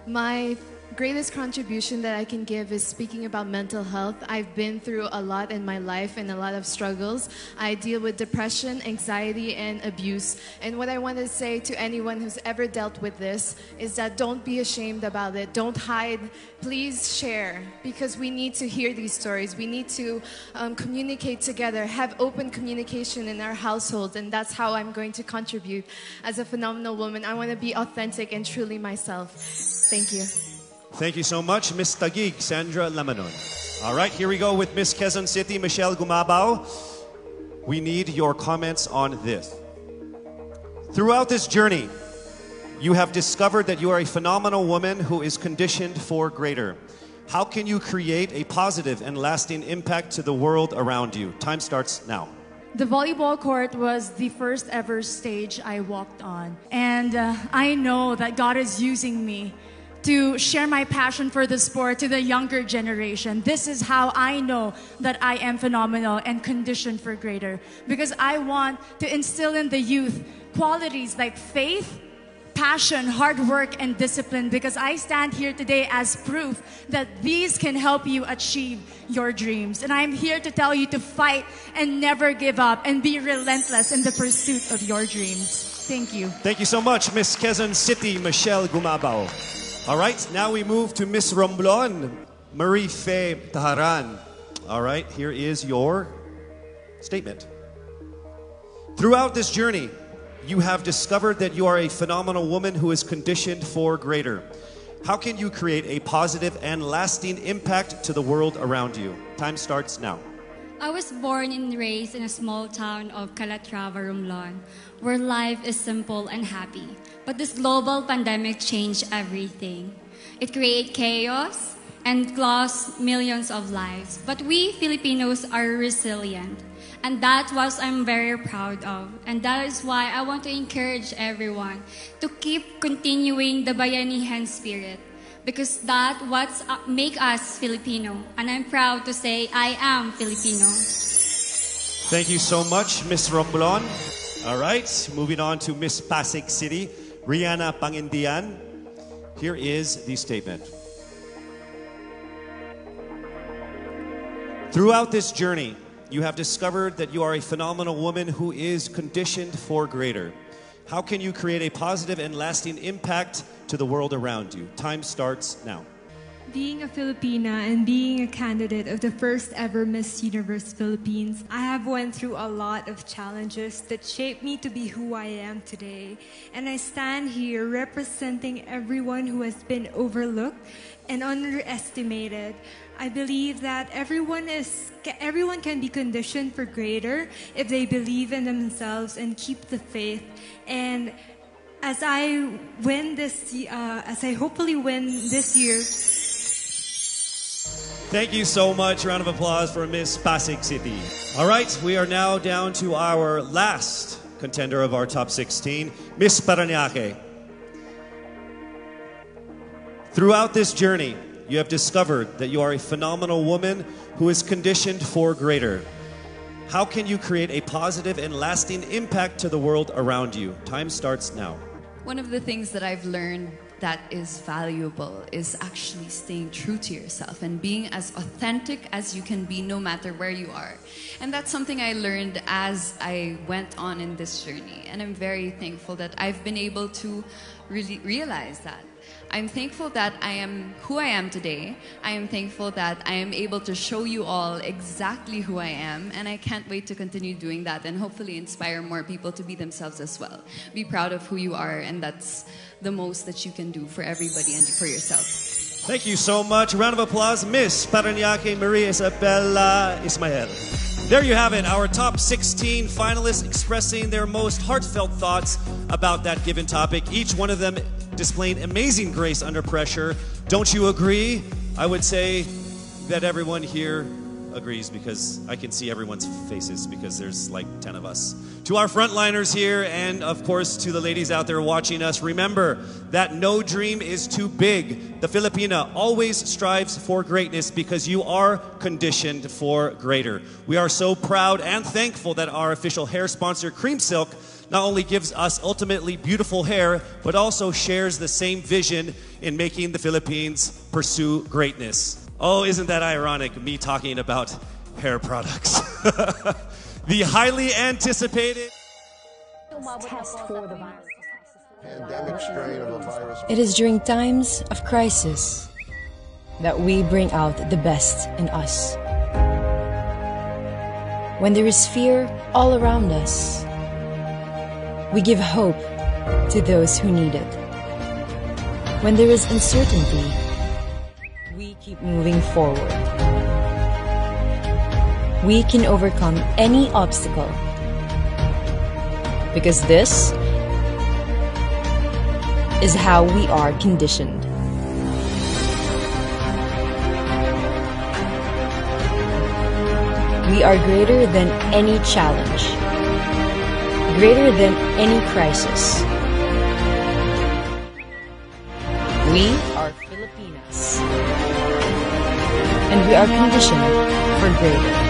My greatest contribution that I can give is speaking about mental health. I've been through a lot in my life and a lot of struggles. I deal with depression, anxiety, and abuse. And what I want to say to anyone who's ever dealt with this is that don't be ashamed about it. Don't hide. Please share, because we need to hear these stories. We need to communicate together, have open communication in our households, and that's how I'm going to contribute as a phenomenal woman. I want to be authentic and truly myself. Thank you. Thank you so much, Miss Taguig, Sandra Lamanon. All right, here we go with Miss Quezon City, Michelle Gumabao. We need your comments on this. Throughout this journey, you have discovered that you are a phenomenal woman who is conditioned for greater. How can you create a positive and lasting impact to the world around you? Time starts now. The volleyball court was the first ever stage I walked on. And I know that God is using me to share my passion for the sport to the younger generation. This is how I know that I am phenomenal and conditioned for greater. Because I want to instill in the youth qualities like faith, passion, hard work, and discipline, because I stand here today as proof that these can help you achieve your dreams. And I'm here to tell you to fight and never give up and be relentless in the pursuit of your dreams. Thank you. Thank you so much, Miss Quezon City, Michelle Gumabao. All right, now we move to Miss Romblon, Marie Faye Taharan. All right, here is your statement. Throughout this journey, you have discovered that you are a phenomenal woman who is conditioned for greater. How can you create a positive and lasting impact to the world around you? Time starts now. I was born and raised in a small town of Calatrava, Romblon, where life is simple and happy. But this global pandemic changed everything. It created chaos and lost millions of lives. But we Filipinos are resilient. And that's what I'm very proud of. And that is why I want to encourage everyone to keep continuing the Bayanihan spirit. Because that's what makes us Filipino. And I'm proud to say I am Filipino. Thank you so much, Miss Romblon. All right, moving on to Miss Pasig City, Rihanna Pangindian. Here is the statement. Throughout this journey, you have discovered that you are a phenomenal woman who is conditioned for greater. How can you create a positive and lasting impact to the world around you? Time starts now. Being a Filipina and being a candidate of the first ever Miss Universe Philippines, I have went through a lot of challenges that shaped me to be who I am today. And I stand here representing everyone who has been overlooked and underestimated. I believe that everyone can be conditioned for greater if they believe in themselves and keep the faith. And as I hopefully win this year. Thank you so much. Round of applause for Miss Pasig City. All right, we are now down to our last contender of our top 16, Miss Parañaque. Throughout this journey, you have discovered that you are a phenomenal woman who is conditioned for greater. How can you create a positive and lasting impact to the world around you? Time starts now. One of the things that I've learned that is valuable is actually staying true to yourself and being as authentic as you can be no matter where you are. And that's something I learned as I went on in this journey. And I'm very thankful that I've been able to really realize that. I'm thankful that I am who I am today. I am thankful that I am able to show you all exactly who I am, and I can't wait to continue doing that and hopefully inspire more people to be themselves as well. Be proud of who you are, and that's the most that you can do for everybody and for yourself. Thank you so much. Round of applause, Miss Parañaque Maria Isabella Ismael. There you have it, our top 16 finalists expressing their most heartfelt thoughts about that given topic. Each one of them displaying amazing grace under pressure. Don't you agree? I would say that everyone here agrees because I can see everyone's faces because there's like 10 of us. To our frontliners here and of course to the ladies out there watching us, remember that no dream is too big. The Filipina always strives for greatness because you are conditioned for greater. We are so proud and thankful that our official hair sponsor, Cream Silk, not only gives us ultimately beautiful hair, but also shares the same vision in making the Philippines pursue greatness. Oh, isn't that ironic, me talking about hair products? The highly anticipated test for the virus. Pandemic strain of a virus. It is during times of crisis that we bring out the best in us. When there is fear all around us, we give hope to those who need it. When there is uncertainty, we keep moving forward. We can overcome any obstacle because this is how we are conditioned. We are greater than any challenge, greater than any crisis. We are Filipinas, and we are conditioned for greater.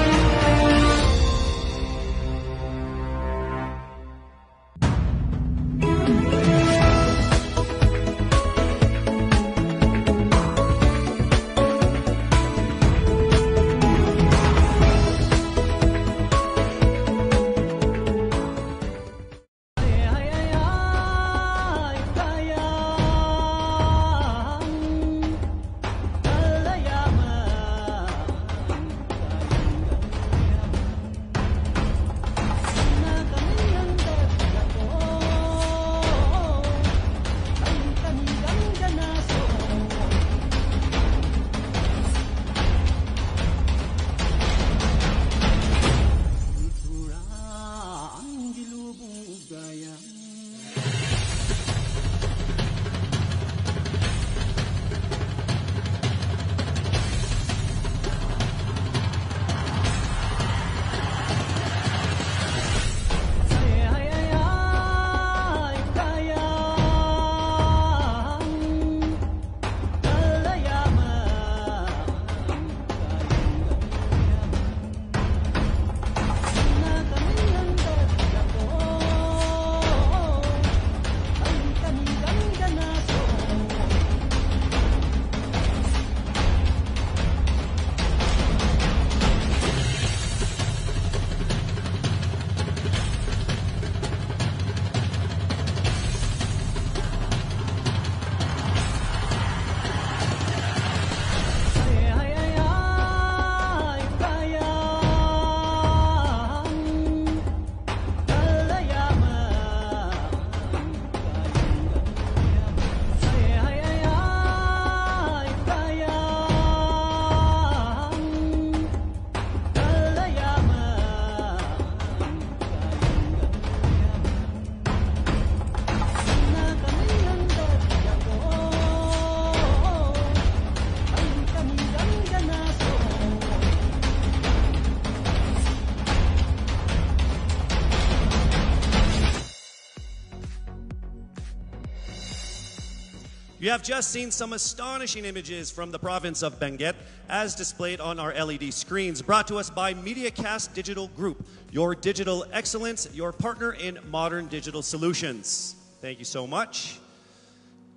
You have just seen some astonishing images from the province of Benguet as displayed on our LED screens, brought to us by MediaCast Digital Group, your digital excellence, your partner in modern digital solutions. Thank you so much.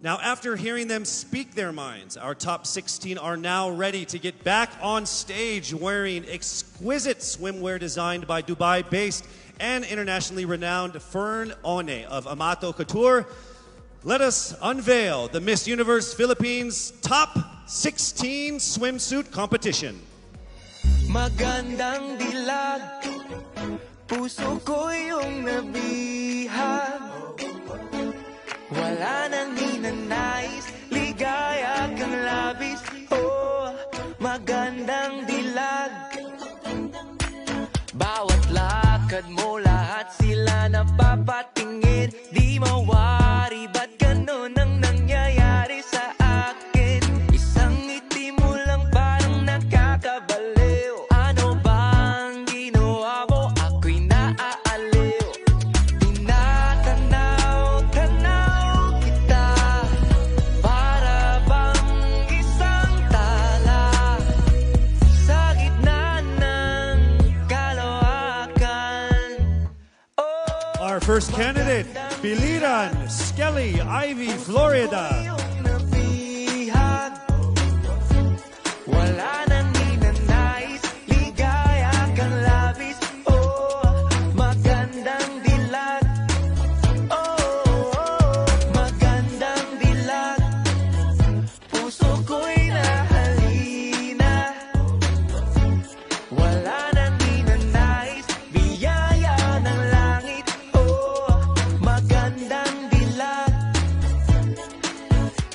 Now, after hearing them speak their minds, our top 16 are now ready to get back on stage wearing exquisite swimwear designed by Dubai-based and internationally renowned Fern One of Amato Couture. Let us unveil the Miss Universe Philippines Top 16 Swimsuit Competition. Magandang dilag, puso ko yung nabihag. Wala nang ninanais, ligaya kang labis. Oh, magandang dilag. Bawat lakad mo, lahat sila napapatingin. Di mawari, ba't ganun ang nangyayari sa akin? Isang ngiti mo lang parang nakakabaliw. Ano bang ginawa mo? Ako'y naaaliw. Tinatanaw-tanaw kita, para bang isang tala sa gitna ng kalawakan. Our first candidate, Biliran Skelly Ivy Florida. Wala nang ninanais, ligaya kang labis. Oh, magandang dilag. Oh, magandang dilag. Puso ko'y nahalina. Wala nang ninanais, biyaya ng langit. Oh, magandang dilag.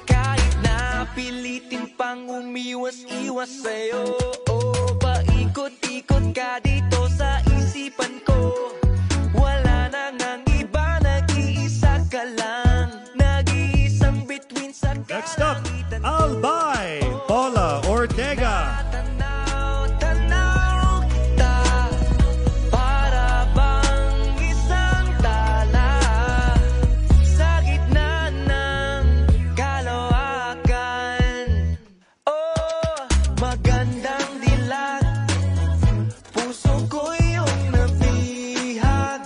Kahit na pilitin pang umiwas-iwas sa'yo, oh, paikot-ikot ka dito sa isipan ko. Wala nang ang iba, nag-iisa ka lang. Nag-iisang bituin sa Next up, Albay Paula Ortega. tanaw kita, para bang isang tala sa gitna ng kalawakan. Oh, magandang dilag, puso ko yung nabihag.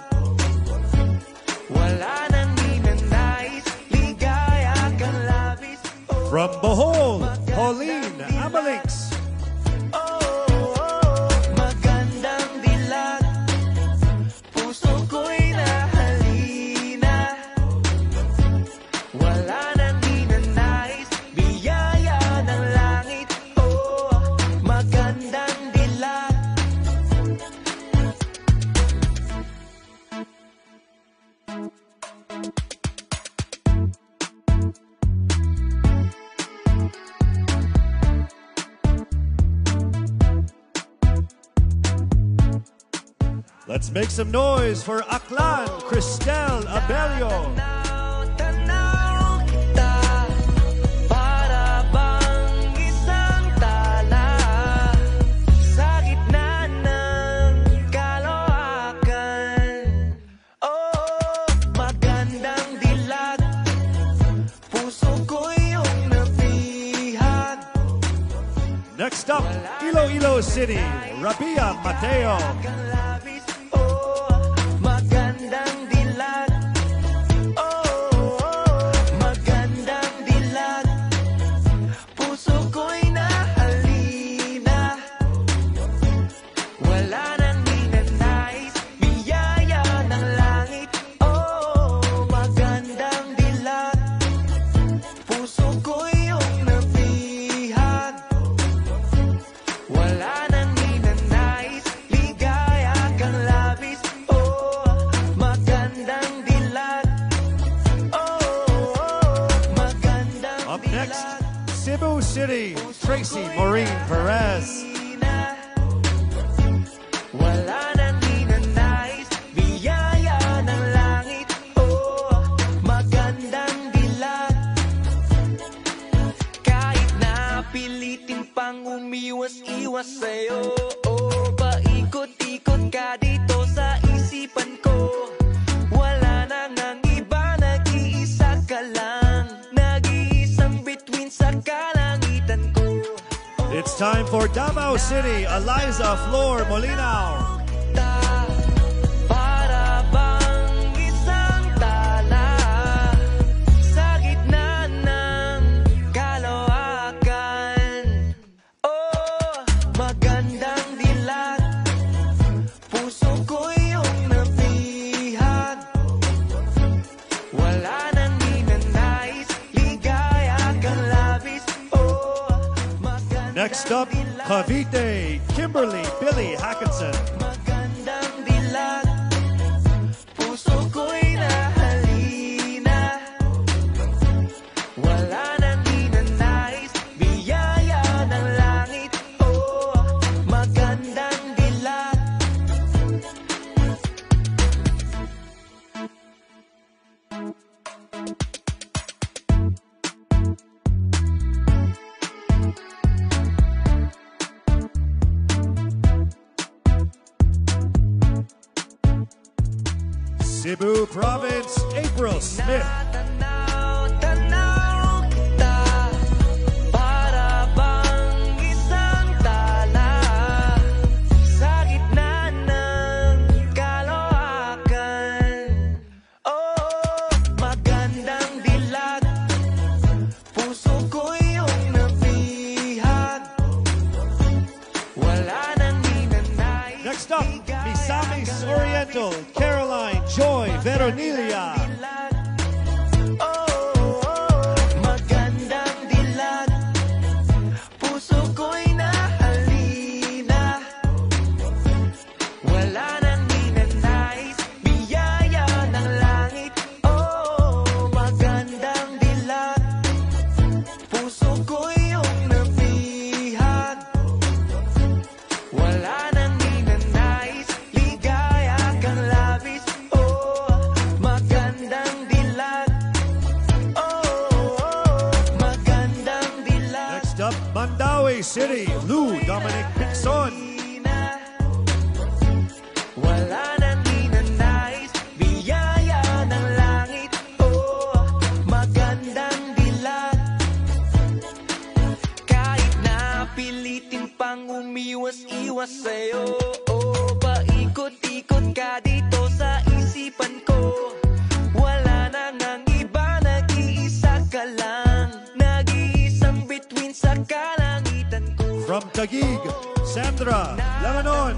Wala nang ninanais, ligaya kang labis. From Bohol, Pauline Amalix. Magandang dilag, puso ko'y nahalina. Wala nang ninanais, biyaya ng langit. Oh, magandang dilag. Let's make some noise for Aklan Cristel Abelio. Tanaw kita, para bang isang tala sa gitna ng kalawakan. Oh, magandang dilag, puso ko yung nabihag. Next up, Iloilo City, Rabia Mateo. Magandang dilag. Oh, magandang dilag. Puso ko'y nahalina. Wala nang ninanais, biyaya ng langit. Oh, magandang dilag. Puso ko'y yung nabihag. Wala nang ninanais, ligaya kang labis. Oh, magandang dilag. Oh, magandang Up next, Cebu City, Tracy Maureen Perez. Wala nang ninanais, biyaya ng langit. Oh, magandang dilag. Kahit na pilitin pang umiwas-iwas sa'yo, oh, paikot-ikot ka dito sa isipan ko. Wala nang ang iba, nag-iisa ka lang. Nag-iisang It's time for Davao City, Eliza Flor Molinao. Para bang isang tala sa gitna ng kalawakan. Oh, magandang dilag, puso ko yung nabihag. Wala nang ninanais, ligaya kang labis. Oh, Next up, Cavite, Kimberly Billy Hackinson. magandang dilag, puso ko'y nahalina. Wala nang ninanais, biyaya ng langit. Oh, magandang dilag. Cebu Province, April Smith. Tanaw kita, para bang isang tala sa gitna ng kalawakan. Oh, magandang dilag, puso ko yung nabihag. Wala nang ninanais. Next up, Misamis Oriental, Caroline Joy Veronilia. Magandang dilag, puso ko'y nahalina. Wala nang ninanais, biyaya ng langit. Oh, magandang dilag, puso ko'y yung nabihag. Wala nang ninanais, ligaya kang labis. Oh, magandang dilag. Magandang dilag. Next up, Mandaue City, Lou Dominic Pixon. Wala nang ninanais, biyaya ng langit. Oh, magandang dilag. Kahit na pilitin pang umiwas-iwas sa'yo, oh, paikot-ikot ka dito sa isipan ko. Wala nang ang iba, nag-iisa ka lang. Nag-iisang bituin sa kalangitan ko. From Taguig, Sandra Lamanon.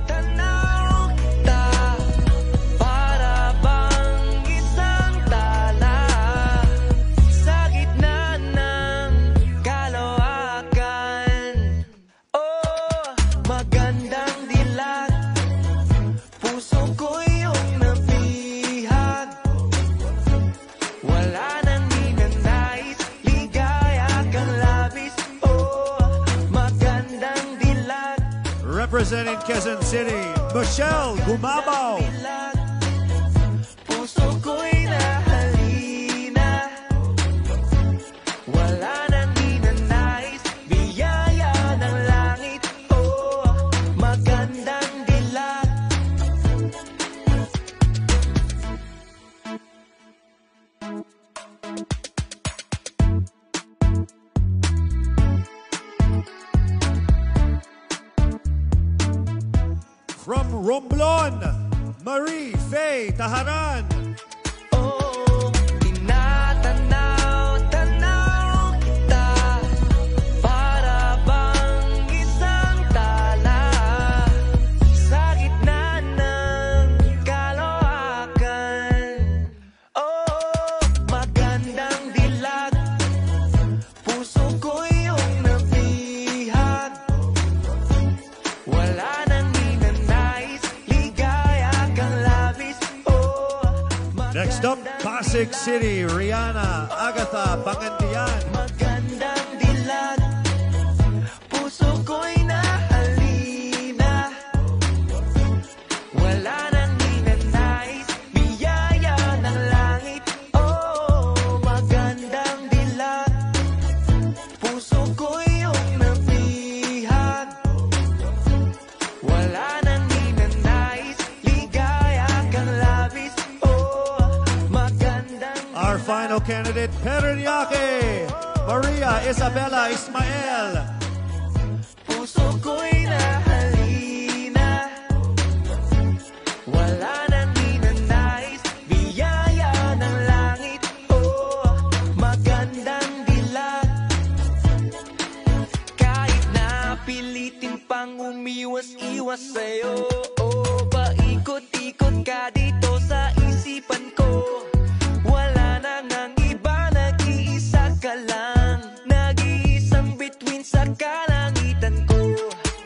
Tanaw kita, para bang isang tala sa gitna ng kalawakan. Oh, magandang dilag, puso ko yung nabihag. Wala nang ninanais, ligaya kang labis. Oh, magandang dilag. Representing Quezon City, Michelle Gumabaw. Puso ko'y nahalina. Wala nang ninanais, biyaya ng langit. Oh, magandang dilag. From Romblon, Marie Faye Taharan. Tinatanaw-tanaw kita, para bang isang tala sa gitna ng kalawakan. Oh, magandang dilag, puso ko yung nabihag. Wala nang ninanais, ligaya kang labis. Oh, Next up, Pasig City, Rihanna Agatha Pangandian. magandang dilag, puso ko'y nahalina. Wala nang ninanais, biyaya ng langit. Oh, magandang dilag, puso ko'y yung nabihag. Wala nang ninanais, ligaya kang labis. Oh, magandang Our final candidate, Pereniaque, Maria Isabella Ismael. puso ko'y nahalina. Wala nang ninanais, biyaya ng langit. Oh, magandang dilag. Kahit na pilitin pang umiwas-iwas sa'yo, oh, paikot-ikot ka dito sa isipan ko. Wala nang ang iba, nag-iisa ka lang. Nag-iisang bituin sa kalangitan ko.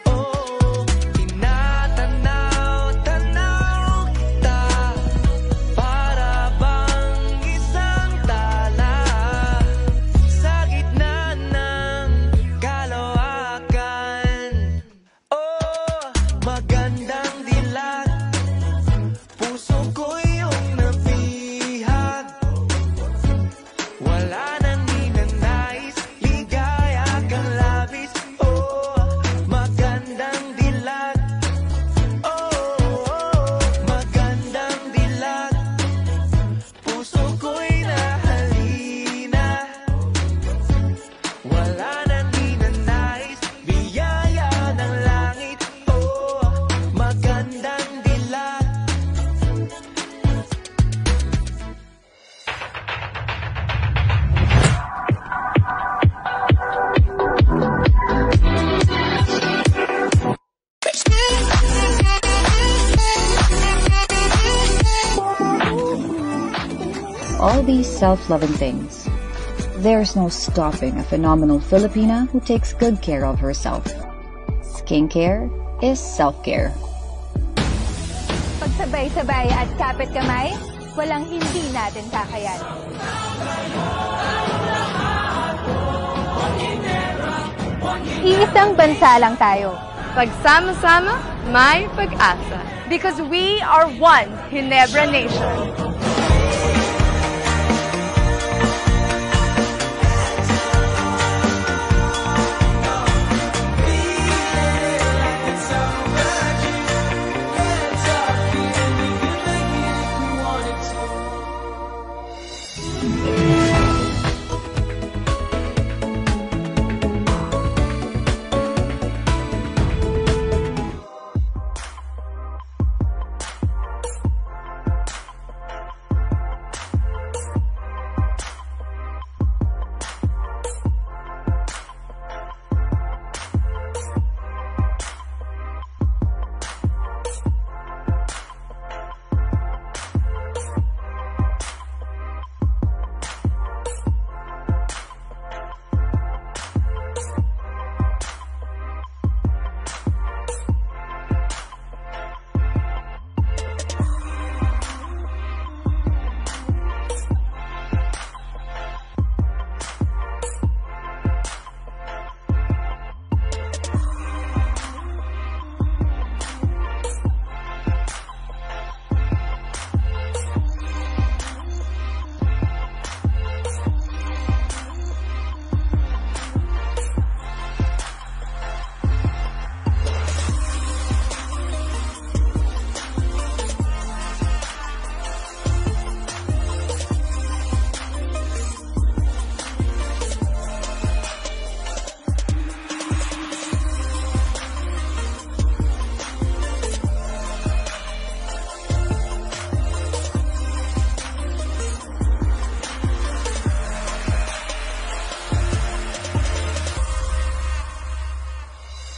Oh, tinatanaw-tanaw kita, para bang isang tala sa gitna ng kalawakan. Oh, magandang dilag, puso ko iyong nabihag. Wala nang ninanais, ligaya kang labis. Oh, magandang dilag. Oh, magandang dilag, puso ko'y nahalina. Wala nang ninanais, biyaya ng langit. Oh, magandang dilag. All these self-loving things, there's no stopping a phenomenal Filipina who takes good care of herself. Skincare is self-care. Pagsabay-sabay at kapit kamay, walang hindi natin kakayanin. Iisang bansa lang tayo. Pagsama-sama, may pag-asa. Because we are one Ginebra Nation.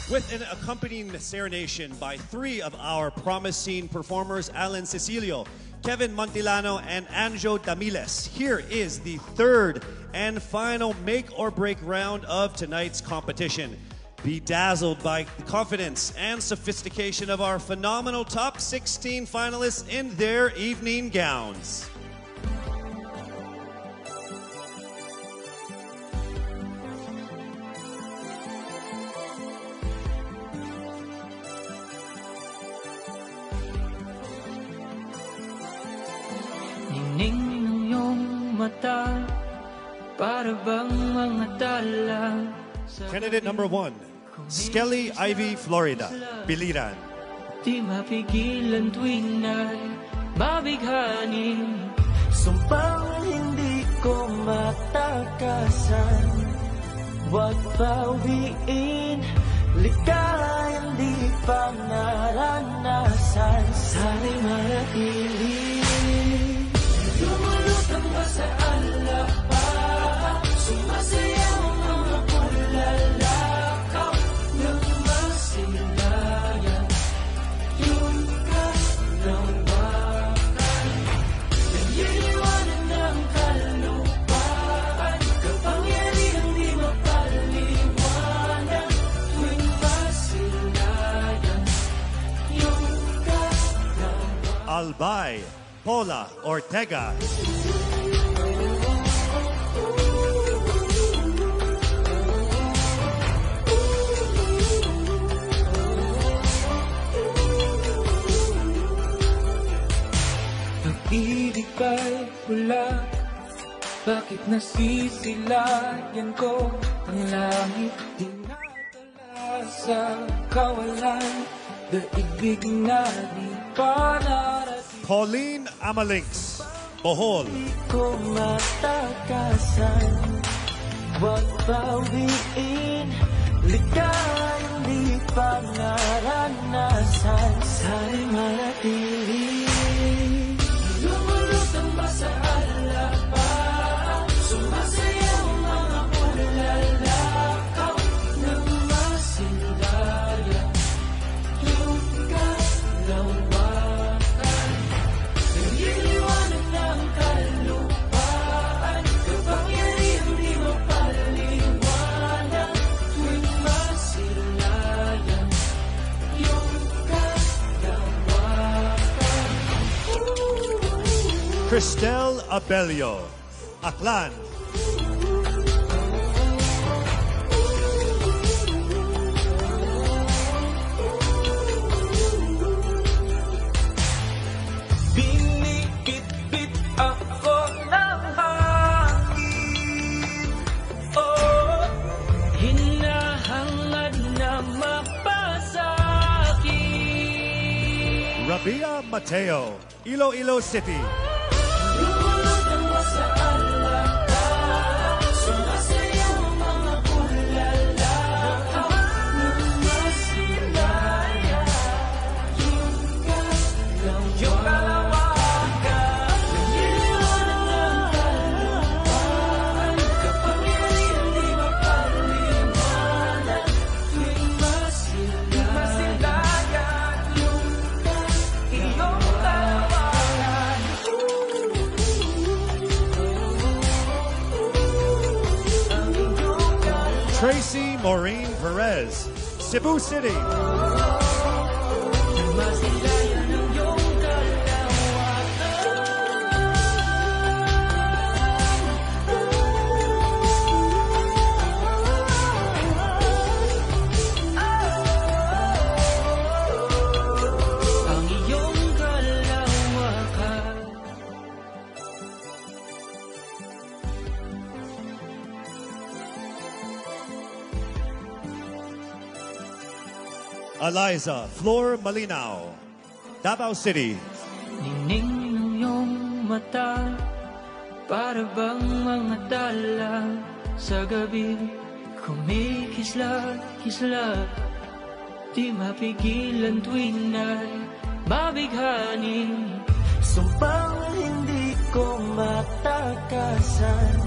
With an accompanying serenation by three of our promising performers, Alan Cecilio, Kevin Montilano, and Anjo Damiles. Here is the third and final make or break round of tonight's competition. Bedazzled by the confidence and sophistication of our phenomenal top 16 finalists in their evening gowns. Ningning ng iyong mata, para bang mga tala. Candidate number 1, Skelly Ivy Florida, Biliran. Di mapigilan tuwing ay mabighanin. Sumpang hindi ko matakasan. Huwag bawiin Ligayang di pa naranasan, sana'y manatili. Lumulutang ba sa alapa, sumasayaw ang mga pulalakaw ng masilayan, yung kalawakan, nagliliwanag ng kalupaan, kapangyarihang di mapaliwanag, tuwing masilayan, yung kalawakan. Albay, Paula Ortega. Pag-ibig ba'y pula? Bakit nasisilayan ko ang langit? Dinadala sa kawalan, daigdig na di pa narating. Pauline Amalinks, Bohol. Di ko matakasan, huwag bawiin, ligayang di pa naranasan, sana'y manatili. Lumulutang ba sa alapa, sumasayaw ang mga pulalakaw ng masilayan, yung kalawakan, nagliliwanag ng kalupaan, kapangyarihang di mapaliwanag, tuwing masilayan, yung kalawakan. Cristel Abelio, Aklan. Binibit-bit ako ng hangin, oh, hinahangad na mapasakit. Rabia Mateo, Iloilo City. Lumulutang ba sa alapa, sumasayaw ang mga pulalakaw ng masilayan, yung kalawakan, nagliliwanag ng kalupaan, kapangyarihang di mapaliwanag, tuwing masilayan, yung iyong kalawakan. Tracy Maureen Perez, Cebu City. Masilayan ang iyong kalawakan, ang iyong kalawakan. Eliza Flor Malinao, Davao City. Ningning ng iyong mata, para bang mga tala sa gabi, kumikisla-kisla, di mapigilan tuwing ay mabighanin. Sumpang hindi ko matakasan,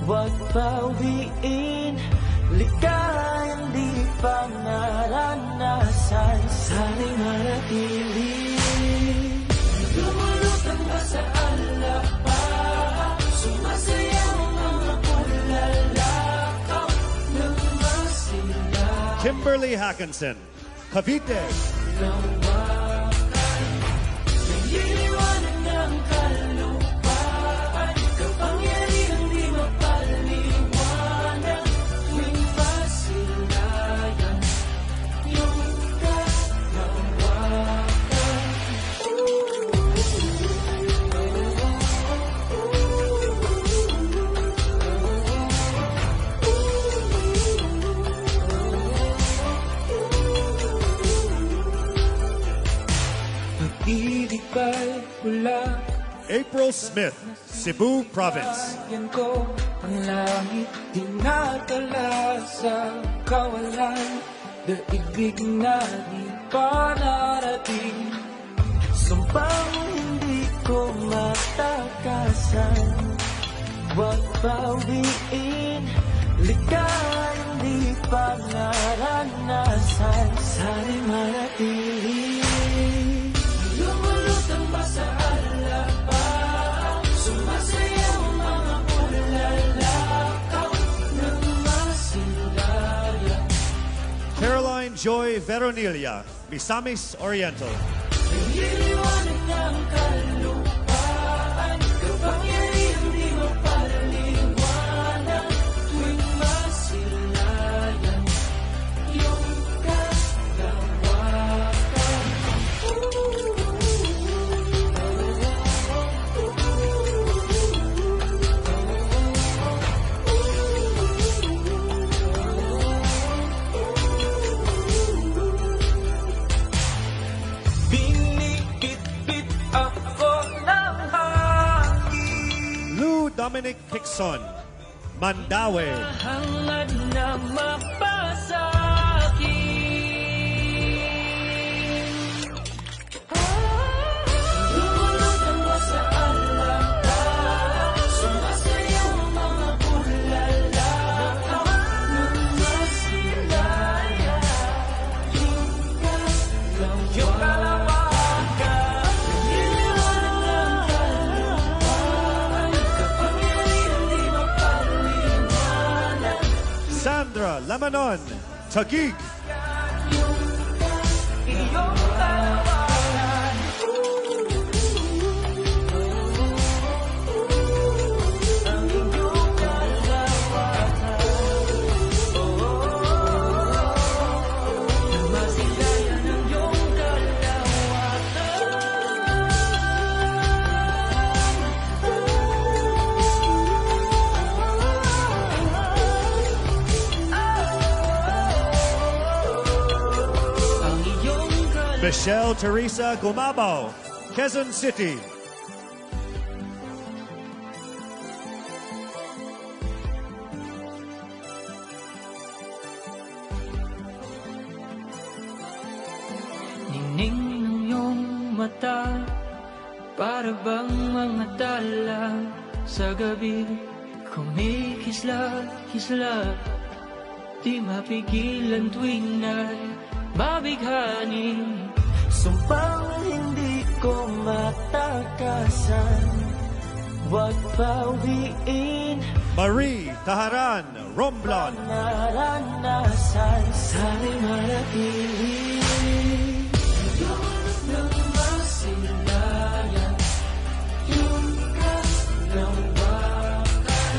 huwag bawiin, ligayang di pa naranasan, sana'y manatili. Lumulutang ba sa alapa, sumasayaw ang mga pulalakaw ng masilayan, Kimberly Hackinson, Cavite. nagliliwanag ng kalupaan, kapangyarihang di mapaliwanag, tuwing masilayan, yung kalawakan. Pag-ibig ba'y pula? April Smith, Cebu Province. Yan ko ang langit, dinadala sa kawalan, daigdig na di pa narating. Sumpang hindi ko matakasan, huwag bawiin, likhain di pa naranasan. Sana'y manatili, lumulutang ba sa alabang, sumasayaw mga pulalakaw ng masilayan. Caroline Joy Veronilla, Misamis Oriental. Niliwanag ng kalupaan, kapangyarihan di mapaliwanag, tuwing masilayan iyong kalawakan. Binibit-bit ako ng hangin, Dominic Hickson, Mandaue. hangad na mapasakit. Lumulutang ba sa alabang, sumasayaw mga bulalakaw ng masilayan iyong kalawakan. Niliwanag ng kalupaan, kapangyarihan di mapaliwanag. Sandra Lamanon, Taguig. Iyong kalawakan. Ang iyong kalawakan. Masilayan ang iyong Michelle Teresa Gumabaw, Quezon City. Ningning ng iyong mata, para bang mga tala sa gabi, kumikisla-kisla, di mapigilan tuwing na'y mabighani. Sumpang hindi ko matakasan, huwag bawiin, Marie Taharan, Romblon. naranasan. Sana'y manatili, ng masilayan iyong kalawakan.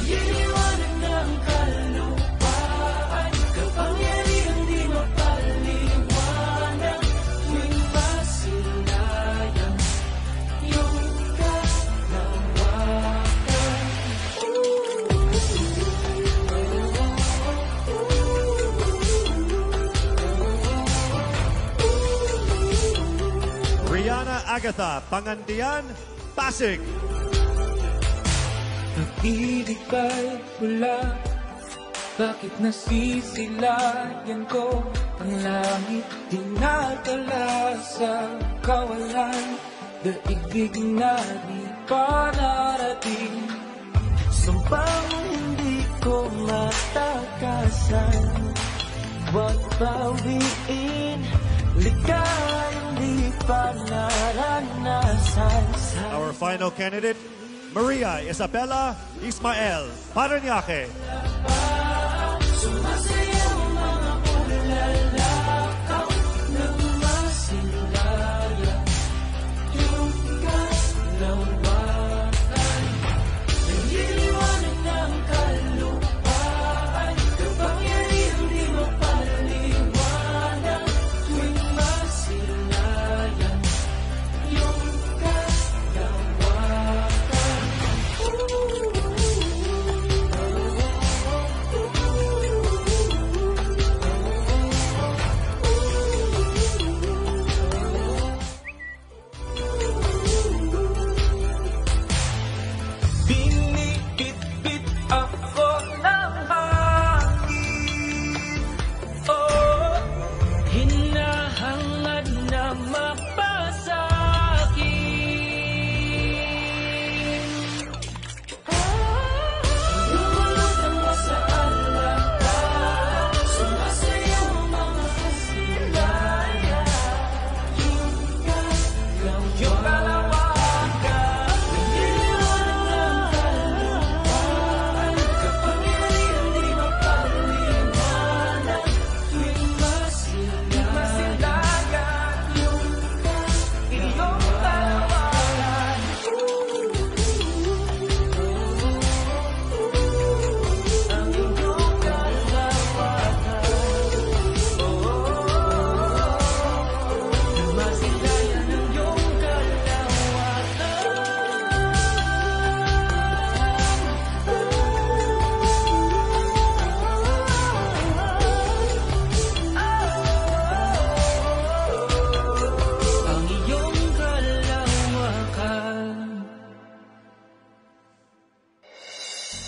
Nililiwanag ng kalupaan, kapangyarihan di mapaliwanag, tuwing masilayan iyong kalawakan. Rihanna Agatha, Pangandian, Pasig. Pag-ibig ba'y pula? Bakit nasisilayan ko ang langit? Dinadala sa kawalan, daigdig na di pa narating. Sumpang hindi ko matakasan, huwag bawiin, likhain di pa naranasan. Our final candidate, Maria Isabella Ismael, Paranaque. Sumasayaw mga bulalakaw ng masilayan iyong kalawakan. Nililiwanag ng kalupaan, kapangyarihan di mapaliwanag, tuwing masilayan iyong kalawakan.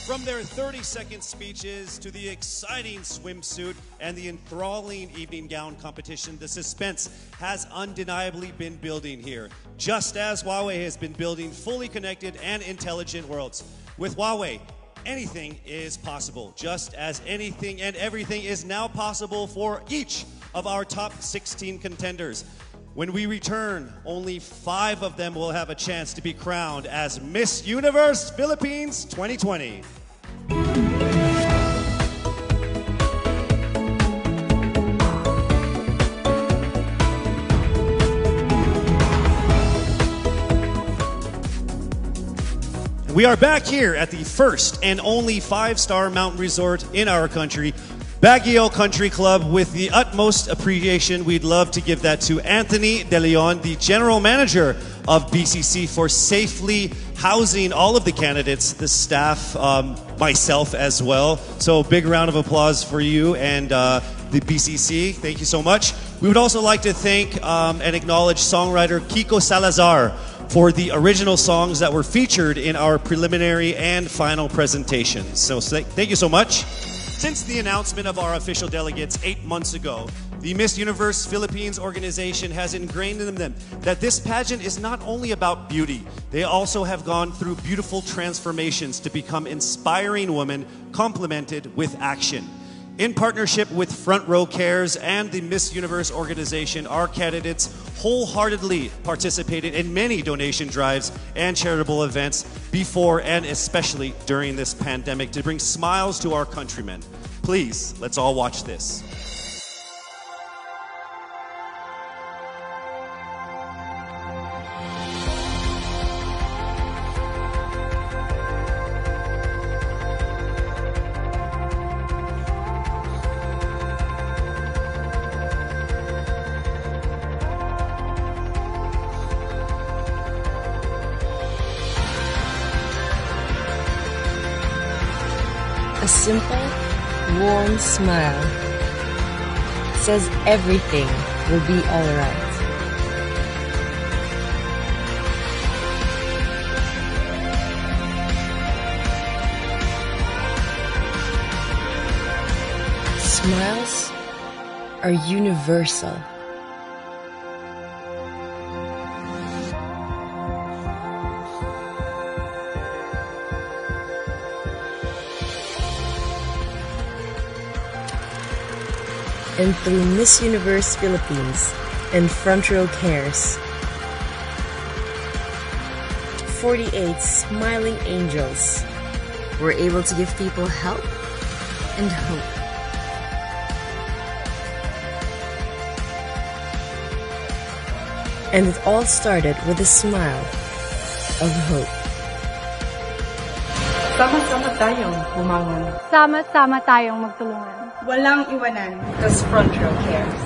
From their 30-second speeches to the exciting swimsuit and the enthralling evening gown competition, the suspense has undeniably been building here, just as Huawei has been building fully connected and intelligent worlds. With Huawei, anything is possible, just as anything and everything is now possible for each of our top 16 contenders. When we return, only 5 of them will have a chance to be crowned as Miss Universe Philippines 2020. We are back here at the first and only 5-star mountain resort in our country, Baguio Country Club. With the utmost appreciation, we'd love to give that to Anthony De Leon, the General Manager of BCC, for safely housing all of the candidates, the staff, myself as well. So big round of applause for you and the BCC. Thank you so much. We would also like to thank and acknowledge songwriter Kiko Salazar for the original songs that were featured in our preliminary and final presentations. So thank you so much. Since the announcement of our official delegates 8 months ago, the Miss Universe Philippines organization has ingrained in them that this pageant is not only about beauty. They also have gone through beautiful transformations to become inspiring women complemented with action. In partnership with Front Row Cares and the Miss Universe organization, our candidates wholeheartedly participated in many donation drives and charitable events before and especially during this pandemic to bring smiles to our countrymen. Please, let's all watch this. A simple, warm smile says everything will be alright. Smiles are universal. And through Miss Universe Philippines and Front Row Cares, 48 smiling angels were able to give people help and hope. And it all started with a smile of hope. Sama-sama tayong bumangon. Sama-sama tayong magtulungan. Walang iwanan. Because Front Row Cares.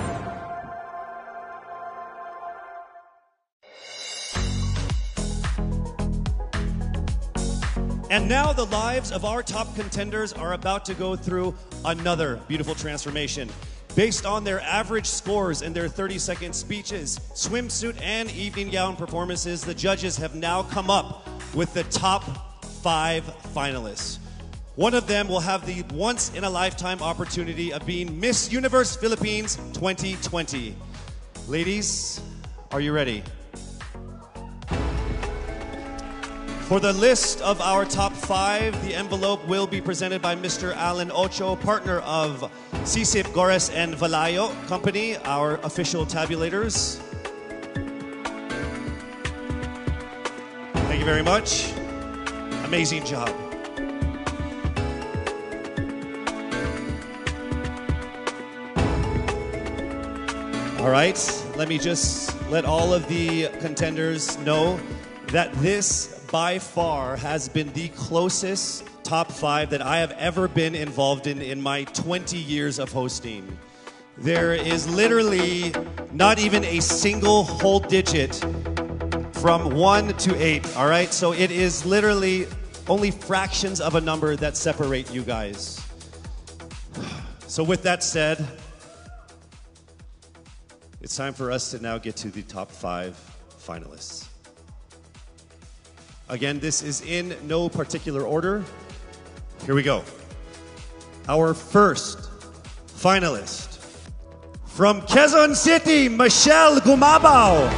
And now the lives of our top contenders are about to go through another beautiful transformation. Based on their average scores and their 30-second speeches, swimsuit and evening gown performances, the judges have now come up with the top 5 finalists. One of them will have the once-in-a-lifetime opportunity of being Miss Universe Philippines 2020. Ladies, are you ready? For the list of our top 5, the envelope will be presented by Mr. Alan Ocho, partner of Sisip, Gores, and Valayo Company, our official tabulators. Thank you very much. Amazing job. All right, let me just let all of the contenders know that this by far has been the closest top 5 that I have ever been involved in my 20 years of hosting. There is literally not even a single whole digit from 1 to 8, all right? So it is literally only fractions of a number that separate you guys. So with that said, it's time for us to now get to the top 5 finalists. Again, this is in no particular order. Here we go. Our first finalist from Quezon City, Michelle Gumabao.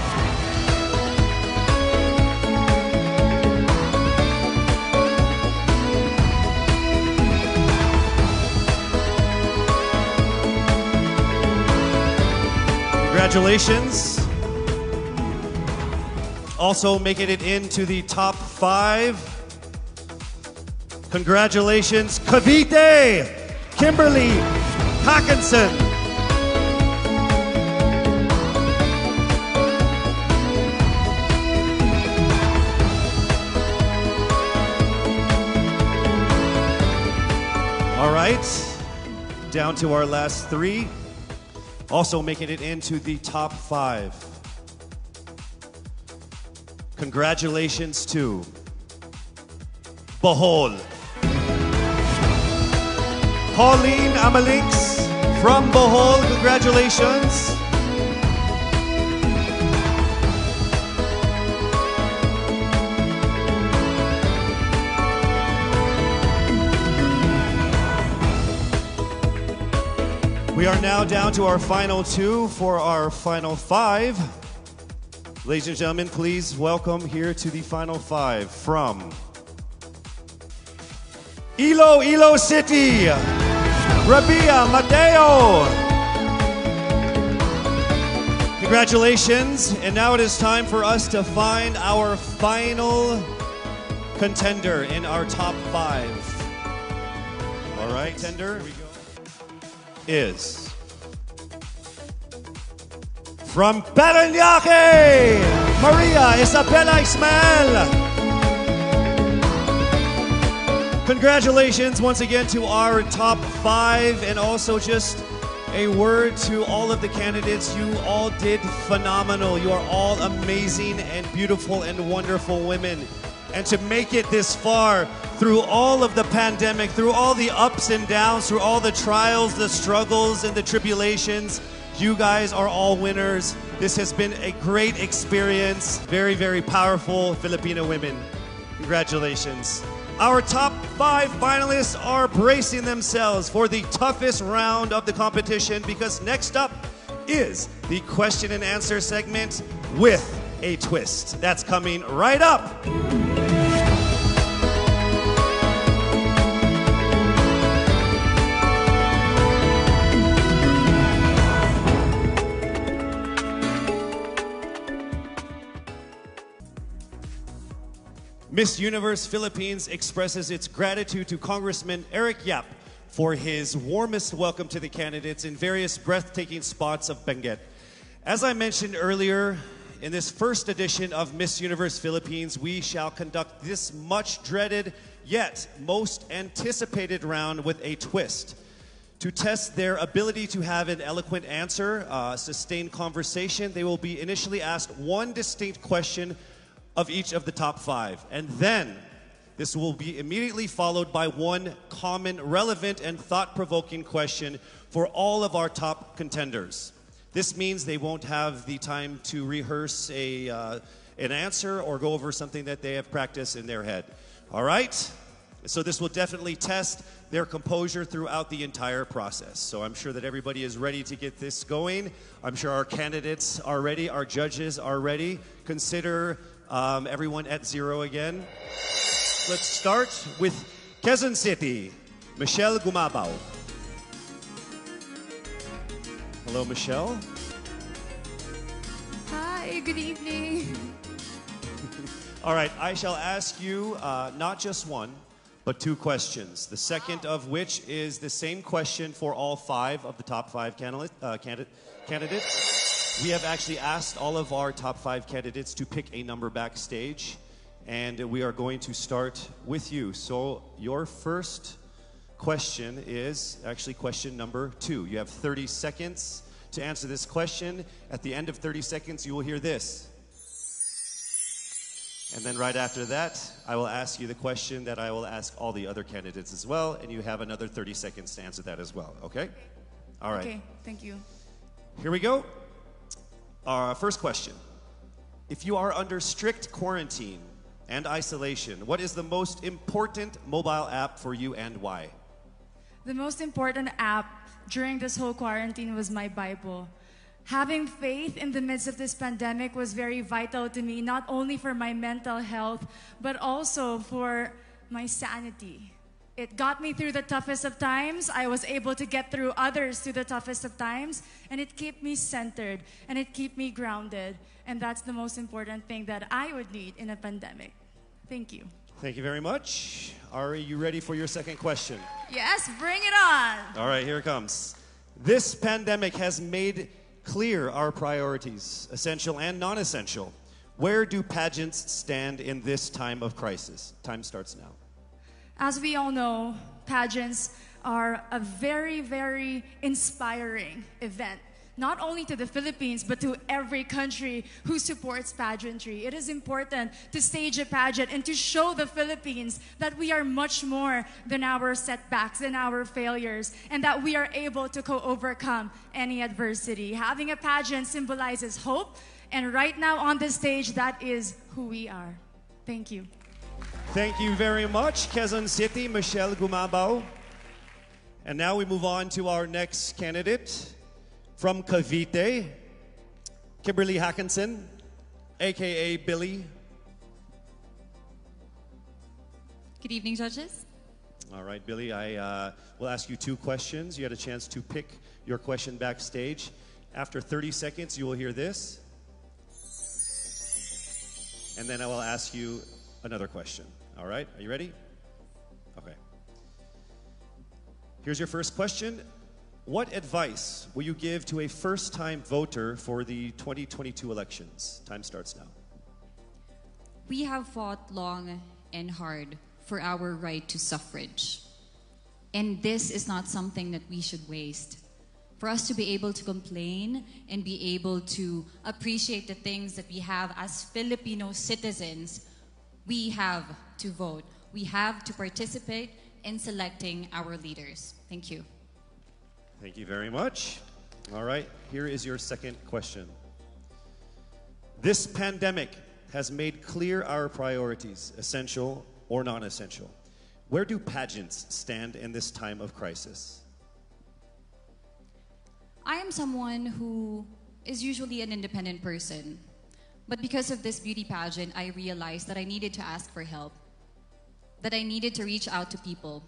Congratulations. Also making it into the top 5. Congratulations, Cavite, Kimberly Hackinson. All right, down to our last 3. Also making it into the top 5. Congratulations to Bohol. Pauline Amalinks from Bohol, congratulations. We are now down to our final 2 for our final 5. Ladies and gentlemen, please welcome here to the final 5 from Iloilo City, Rabia Mateo. Congratulations. And now it is time for us to find our final contender in our top 5. All right, contender is from Parañaque, Maria Isabella Ismael. Congratulations once again to our top 5, and also just a word to all of the candidates. You all did phenomenal. You are all amazing and beautiful and wonderful women. And to make it this far through all of the pandemic, through all the ups and downs, through all the trials, the struggles, and the tribulations, you guys are all winners. This has been a great experience. Very, very powerful Filipino women. Congratulations. Our top 5 finalists are bracing themselves for the toughest round of the competition, because next up is the question and answer segment with a twist. That's coming right up. Miss Universe Philippines expresses its gratitude to Congressman Eric Yap for his warmest welcome to the candidates in various breathtaking spots of Benguet. As I mentioned earlier, in this first edition of Miss Universe Philippines, we shall conduct this much dreaded yet most anticipated round with a twist. To test their ability to have an eloquent answer, sustained conversation, they will be initially asked one distinct question of each of the top 5. And then this will be immediately followed by one common, relevant, and thought-provoking question for all of our top contenders. This means they won't have the time to rehearse an answer or go over something that they have practiced in their head. All right? So this will definitely test their composure throughout the entire process. So I'm sure that everybody is ready to get this going. I'm sure our candidates are ready, our judges are ready. Consider everyone at 0 again. Let's start with Quezon City, Michelle Gumabao. Hello, Michelle. Hi, good evening. All right, I shall ask you not just one, but 2 questions. The second of which is the same question for all 5 of the top 5 candidates. We have actually asked all of our top 5 candidates to pick a number backstage, and we are going to start with you. So your first question is actually question number 2. You have 30 seconds to answer this question. At the end of 30 seconds, you will hear this. And then right after that, I will ask you the question that I will ask all the other candidates as well, and you have another 30 seconds to answer that as well, okay? All right. Okay, thank you. Here we go. Our first question. If you are under strict quarantine and isolation, what is the most important mobile app for you and why? The most important app during this whole quarantine was my Bible. Having faith in the midst of this pandemic was very vital to me, not only for my mental health, but also for my sanity. It got me through the toughest of times. I was able to get through others through the toughest of times, and it kept me centered, and it kept me grounded. And that's the most important thing that I would need in a pandemic. Thank you. Thank you very much. Are you ready for your second question? Yes, bring it on. All right, here it comes. This pandemic has made clear our priorities, essential and non-essential. Where do pageants stand in this time of crisis? Time starts now. As we all know, pageants are a very, very inspiring event. Not only to the Philippines, but to every country who supports pageantry. It is important to stage a pageant and to show the Philippines that we are much more than our setbacks, than our failures, and that we are able to overcome any adversity. Having a pageant symbolizes hope, and right now on the stage, that is who we are. Thank you. Thank you very much, Quezon City, Michelle Gumabao. And now we move on to our next candidate. From Cavite, Kimberly Hackinson, aka Billy. Good evening, judges. All right, Billy, I will ask you two questions. You had a chance to pick your question backstage. After 30 seconds, you will hear this. And then I will ask you another question. All right, are you ready? Okay. Here's your first question. What advice will you give to a first-time voter for the 2022 elections? Time starts now. We have fought long and hard for our right to suffrage. And this is not something that we should waste. For us to be able to complain and be able to appreciate the things that we have as Filipino citizens, we have to vote. We have to participate in selecting our leaders. Thank you. Thank you very much. All right, here is your second question. This pandemic has made clear our priorities, essential or non-essential. Where do pageants stand in this time of crisis? I am someone who is usually an independent person. But because of this beauty pageant, I realized that I needed to ask for help, that I needed to reach out to people.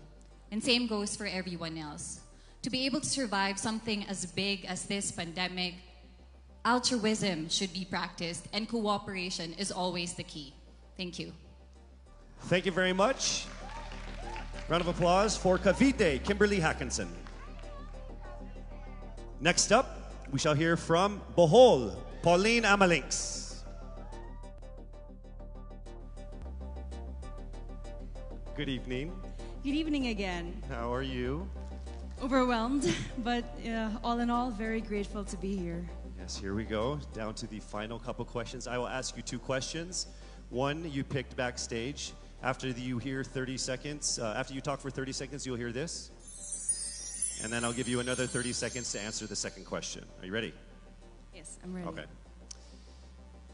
And same goes for everyone else. To be able to survive something as big as this pandemic, altruism should be practiced and cooperation is always the key. Thank you. Thank you very much. Round of applause for Cavite, Kimberly Hackinson. Next up, we shall hear from Bohol, Pauline Amalinks. Good evening. Good evening again. How are you? Overwhelmed, but all in all, very grateful to be here. Yes, here we go. Down to the final couple questions. I will ask you two questions. One you picked backstage. After you hear 30 seconds, after you talk for 30 seconds, you'll hear this. And then I'll give you another 30 seconds to answer the second question. Are you ready? Yes, I'm ready. Okay.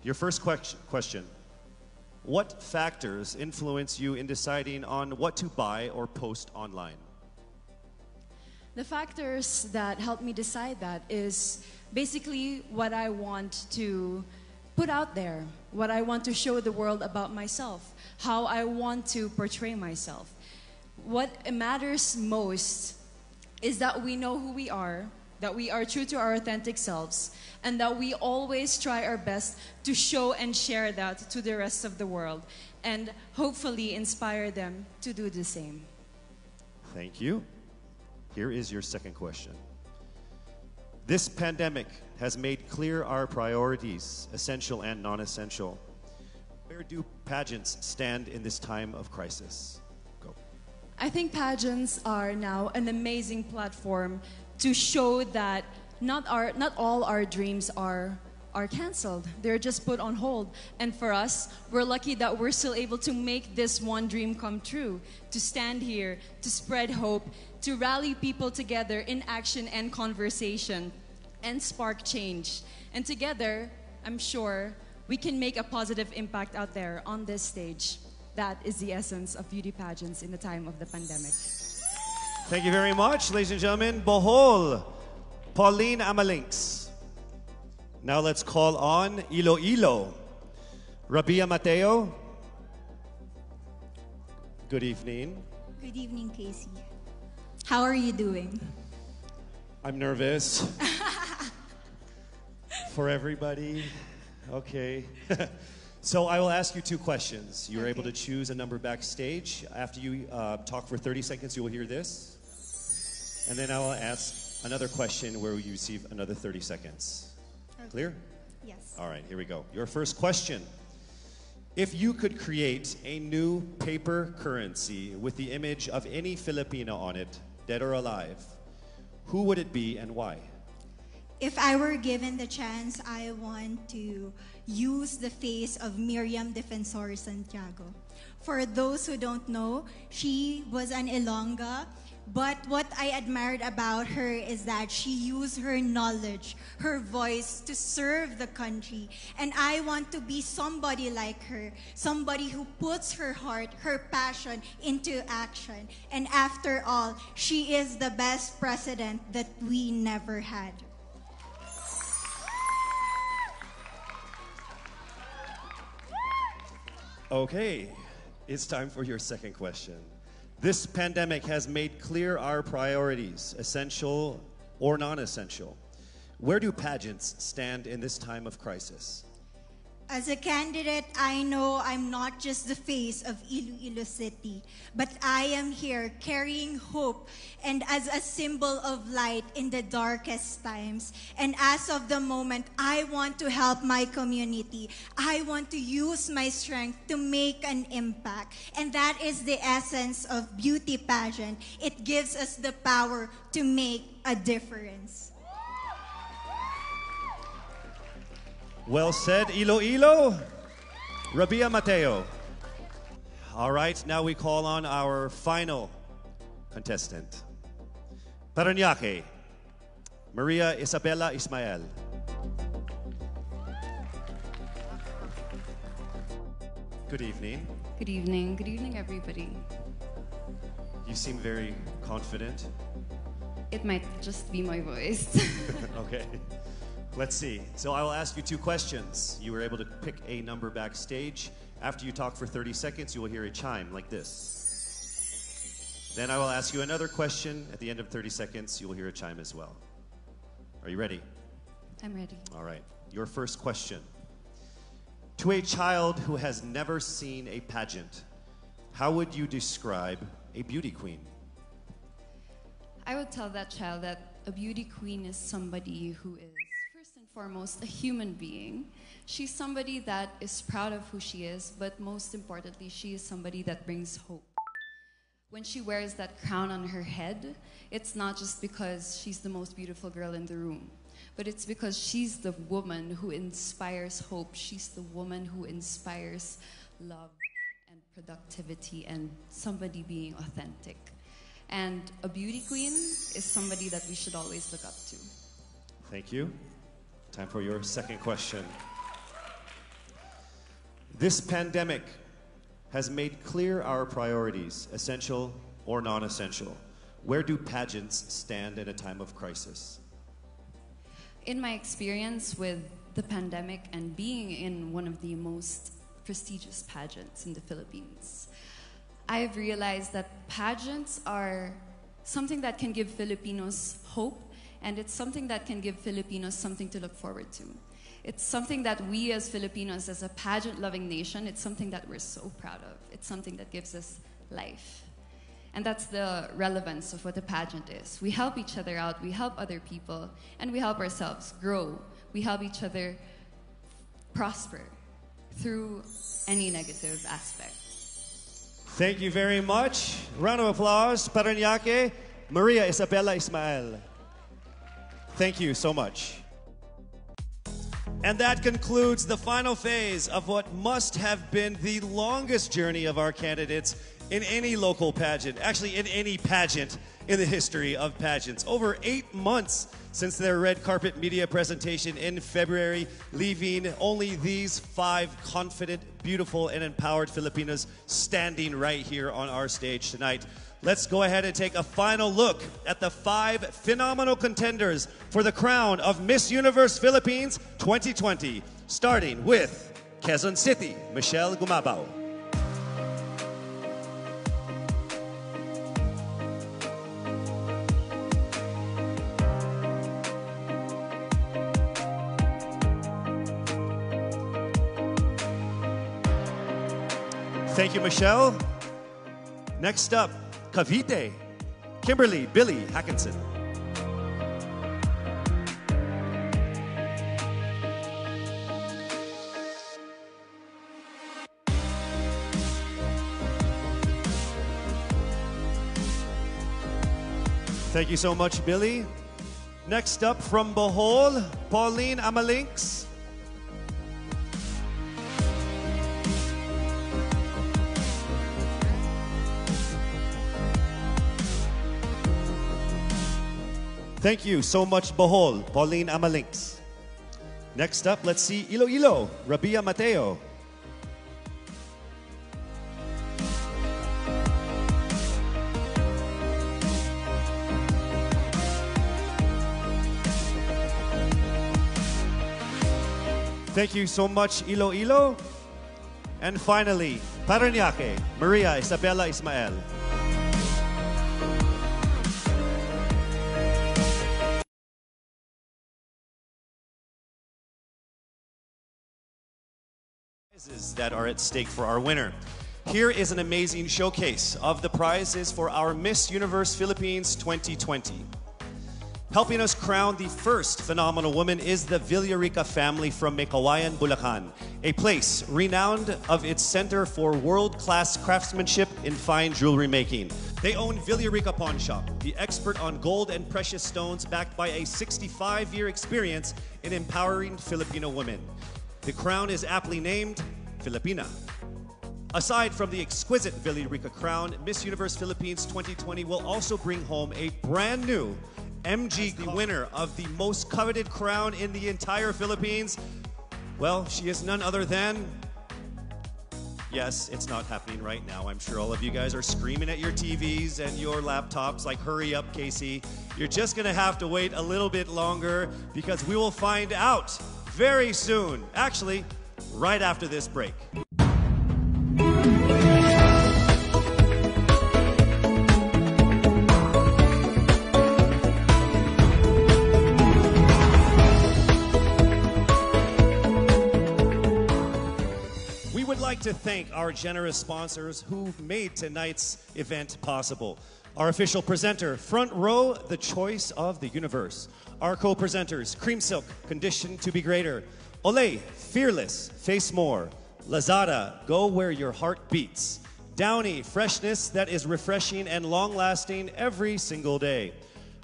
Your first question. What factors influence you in deciding on what to buy or post online? The factors that help me decide that is basically what I want to put out there, what I want to show the world about myself, how I want to portray myself. What matters most is that we know who we are, that we are true to our authentic selves, and that we always try our best to show and share that to the rest of the world, and hopefully inspire them to do the same. Thank you. Here is your second question. This pandemic has made clear our priorities, essential and non-essential. Where do pageants stand in this time of crisis? Go. I think pageants are now an amazing platform to show that not all our dreams are canceled. They're just put on hold. And for us, we're lucky that we're still able to make this one dream come true, to stand here, to spread hope, to rally people together in action and conversation, and spark change. And together, I'm sure, we can make a positive impact out there on this stage. That is the essence of beauty pageants in the time of the pandemic. Thank you very much, ladies and gentlemen. Bohol, Pauline Amalinks. Now let's call on Iloilo, Rabia Mateo. Good evening. Good evening, Casey. How are you doing? I'm nervous. For everybody. Okay. So I will ask you two questions. You're able to choose a number backstage. After you talk for 30 seconds, you will hear this. And then I will ask another question where you receive another 30 seconds. Clear? Yes. All right, here we go. Your first question. If you could create a new paper currency with the image of any Filipino on it, dead or alive, who would it be and why? If I were given the chance, I want to use the face of Miriam Defensor Santiago. For those who don't know, she was an Ilongga, but what I admired about her is that she used her knowledge, her voice to serve the country. And I want to be somebody like her, somebody who puts her heart, her passion into action. And after all, she is the best president that we never had. Okay, it's time for your second question. This pandemic has made clear our priorities, essential or non-essential. Where do pageants stand in this time of crisis? As a candidate, I know I'm not just the face of Iloilo City, but I am here carrying hope and as a symbol of light in the darkest times. And as of the moment, I want to help my community. I want to use my strength to make an impact. And that is the essence of beauty pageant. It gives us the power to make a difference. Well said, Iloilo. Rabia Mateo. All right, now we call on our final contestant. Parañaque, Maria Isabella Ismael. Good evening. Good evening. Good evening, everybody. You seem very confident. It might just be my voice. Okay. Let's see. So I will ask you two questions. You were able to pick a number backstage. After you talk for 30 seconds, you will hear a chime like this. Then I will ask you another question. At the end of 30 seconds, you will hear a chime as well. Are you ready? I'm ready. All right. Your first question. To a child who has never seen a pageant, how would you describe a beauty queen? I would tell that child that a beauty queen is somebody who is first and foremost a human being. She's somebody that is proud of who she is, but most importantly, she is somebody that brings hope. When she wears that crown on her head, it's not just because she's the most beautiful girl in the room, but it's because she's the woman who inspires hope. She's the woman who inspires love and productivity and somebody being authentic. And a beauty queen is somebody that we should always look up to. Thank you. Time for your second question. This pandemic has made clear our priorities, essential or non-essential. Where do pageants stand in a time of crisis? In my experience with the pandemic and being in one of the most prestigious pageants in the Philippines, I've realized that pageants are something that can give Filipinos hope, and it's something that can give Filipinos something to look forward to. It's something that we as Filipinos, as a pageant-loving nation, it's something that we're so proud of. It's something that gives us life. And that's the relevance of what a pageant is. We help each other out, we help other people, and we help ourselves grow. We help each other prosper through any negative aspect. Thank you very much. Round of applause, Parañaque, Maria Isabella Ismael. Thank you so much. And that concludes the final phase of what must have been the longest journey of our candidates in any local pageant, actually in any pageant in the history of pageants. Over 8 months since their red carpet media presentation in February, leaving only these 5 confident, beautiful, and empowered Filipinas standing right here on our stage tonight. Let's go ahead and take a final look at the 5 phenomenal contenders for the crown of Miss Universe Philippines 2020, starting with Quezon City, Michelle Gumabao. Thank you, Michelle. Next up, Cavite, Kimberly Billy Hackinson. Thank you so much, Billy. Next up from Bohol, Pauline Amalinks. Thank you so much, Bohol, Pauline Amalinks. Next up, let's see Iloilo, Rabia Mateo. Thank you so much, Iloilo. And finally, Parañaque, Maria Isabella Ismael. That are at stake for our winner. Here is an amazing showcase of the prizes for our Miss Universe Philippines 2020. Helping us crown the first phenomenal woman is the Villarica family from Mekawayan, Bulacan, a place renowned of its center for world-class craftsmanship in fine jewelry making. They own Villarica Pawn Shop, the expert on gold and precious stones, backed by a 65-year experience in empowering Filipino women. The crown is aptly named Filipina. Aside from the exquisite Villarica crown, Miss Universe Philippines 2020 will also bring home a brand new MG, the winner of the most coveted crown in the entire Philippines. Well, she is none other than... Yes, it's not happening right now. I'm sure all of you guys are screaming at your TVs and your laptops like, hurry up, Casey. You're just gonna have to wait a little bit longer because we will find out very soon. Actually, right after this break. We would like to thank our generous sponsors who made tonight's event possible. Our official presenter, Front Row, the choice of the universe. Our co-presenters, Cream Silk, Conditioned to be Greater. Olay, Fearless, Face More. Lazada, Go Where Your Heart Beats. Downy, Freshness that is refreshing and long-lasting every single day.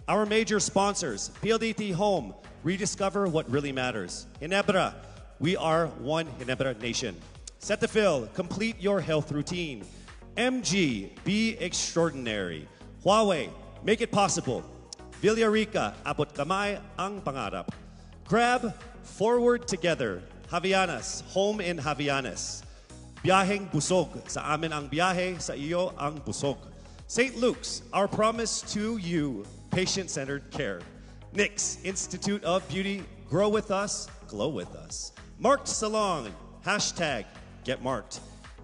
Our major sponsors, PLDT Home, rediscover what really matters. Ginebra, we are one Ginebra nation. Cetaphil, complete your health routine. MG, be extraordinary. Huawei, make it possible. Villarica, abot kamay ang pangarap. Grab, forward together. Javianas, home in Javianas. Biyaheng busog, sa amin ang biyahe, sa iyo ang busog. St. Luke's, our promise to you, patient-centered care. NYX, Institute of Beauty, grow with us, glow with us. Marked Salon, hashtag get marked.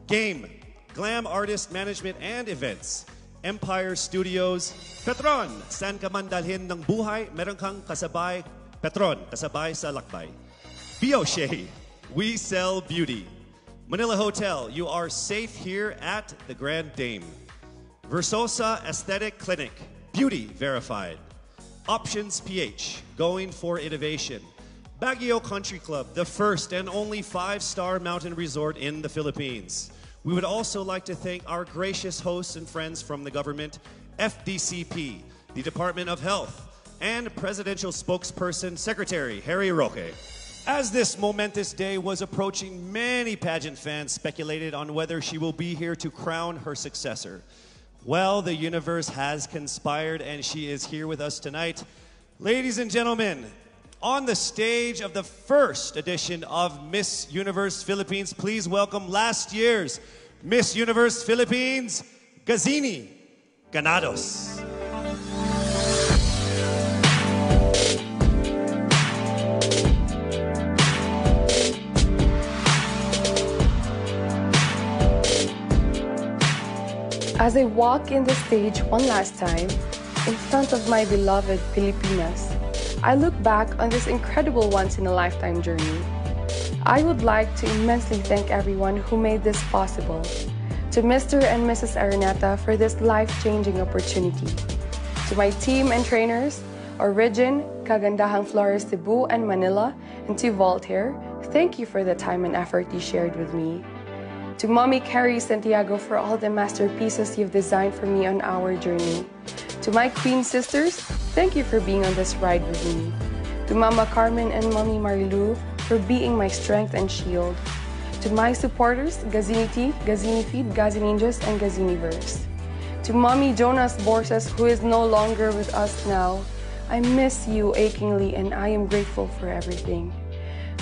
Game, glam artist management and events. Empire Studios, Petron, saan ka man dalhin ng buhay, meron kang kasabay, Petron, kasabay sa lakbay. Bioshea, we sell beauty. Manila Hotel, you are safe here at the Grand Dame. Versosa Aesthetic Clinic, beauty verified. Options PH, going for innovation. Baguio Country Club, the first and only 5-star mountain resort in the Philippines. We would also like to thank our gracious hosts and friends from the government, FDCP, the Department of Health, and Presidential Spokesperson Secretary Harry Roque. As this momentous day was approaching, many pageant fans speculated on whether she will be here to crown her successor. Well, the universe has conspired and she is here with us tonight. Ladies and gentlemen, on the stage of the first edition of Miss Universe Philippines, please welcome last year's Miss Universe Philippines, Gazini Ganados. As I walk in the stage one last time, in front of my beloved Pilipinas, I look back on this incredible once-in-a-lifetime journey. I would like to immensely thank everyone who made this possible. To Mr. and Mrs. Araneta for this life-changing opportunity. To my team and trainers, Origin, Kagandahang Flores Cebu and Manila, and to Voltaire, thank you for the time and effort you shared with me. To Mommy Carrie Santiago for all the masterpieces you've designed for me on our journey. To my Queen sisters, thank you for being on this ride with me. To Mama Carmen and Mommy Marilu for being my strength and shield. To my supporters, Gazini T, Gazini Feed, Gazininjas, and Gaziniverse. To Mommy Jonas Borses, who is no longer with us now, I miss you achingly and I am grateful for everything.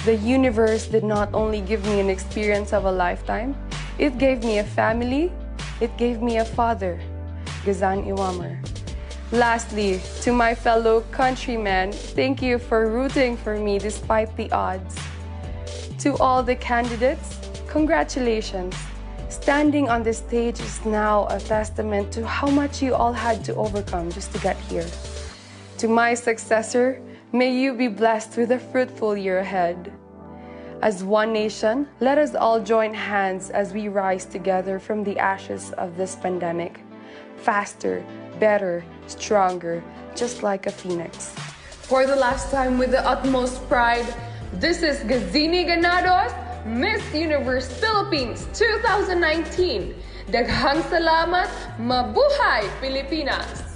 The universe did not only give me an experience of a lifetime, it gave me a family, it gave me a father, Gazan Iwamer. Lastly, to my fellow countrymen, thank you for rooting for me despite the odds. To all the candidates, congratulations. Standing on this stage is now a testament to how much you all had to overcome just to get here. To my successor, may you be blessed with a fruitful year ahead. As one nation, let us all join hands as we rise together from the ashes of this pandemic. Faster, better, stronger, just like a phoenix. For the last time with the utmost pride, this is Gazini Ganados, Miss Universe Philippines 2019. Daghang salamat, mabuhay Pilipinas!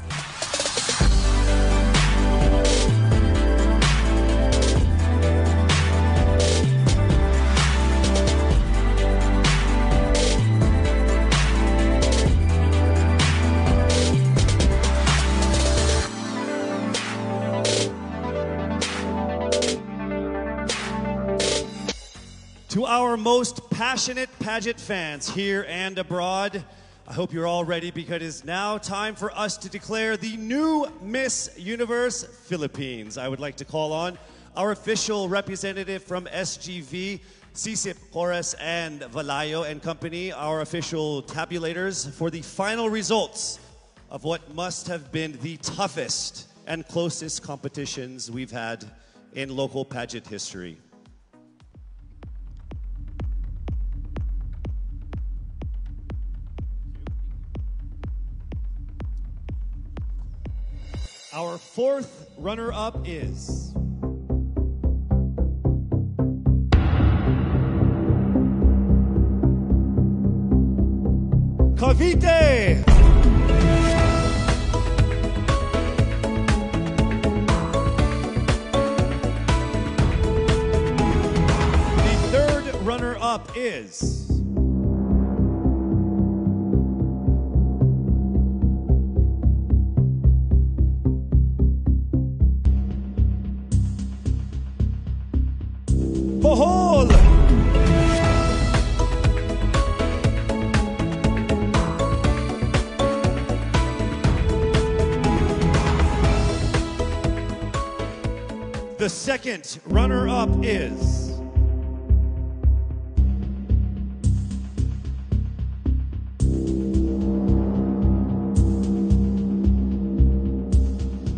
To our most passionate pageant fans here and abroad, I hope you're all ready because it is now time for us to declare the new Miss Universe Philippines. I would like to call on our official representative from SGV, Sisip, Horace, and Valayo and Company, our official tabulators for the final results of what must have been the toughest and closest competitions we've had in local pageant history. Our fourth runner-up is Cavite. The third runner-up is Bohol! The second runner-up is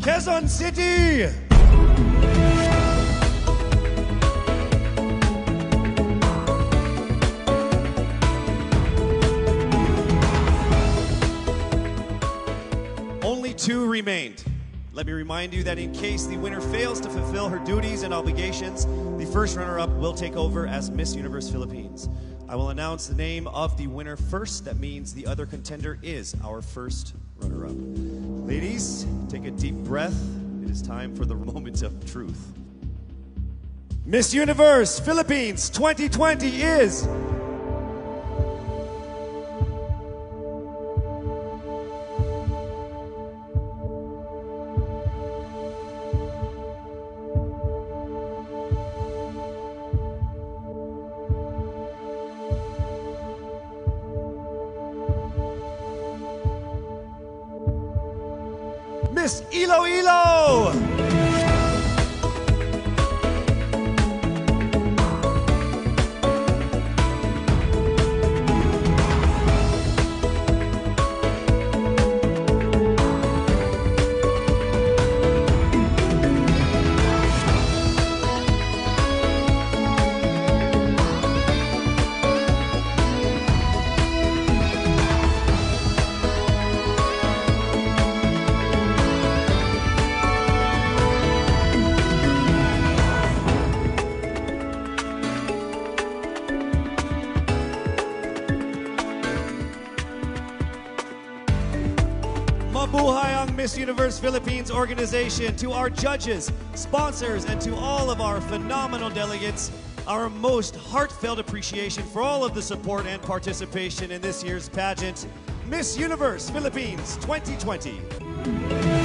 Quezon City! Only two remained. Let me remind you that in case the winner fails to fulfill her duties and obligations, the first runner-up will take over as Miss Universe Philippines. I will announce the name of the winner first. That means the other contender is our first runner-up. Ladies, take a deep breath. It is time for the moment of truth. Miss Universe Philippines 2020 is... Miss Iloilo! Mabuhay ang Miss Universe Philippines organization. To our judges, sponsors, and to all of our phenomenal delegates, our most heartfelt appreciation for all of the support and participation in this year's pageant, Miss Universe Philippines 2020.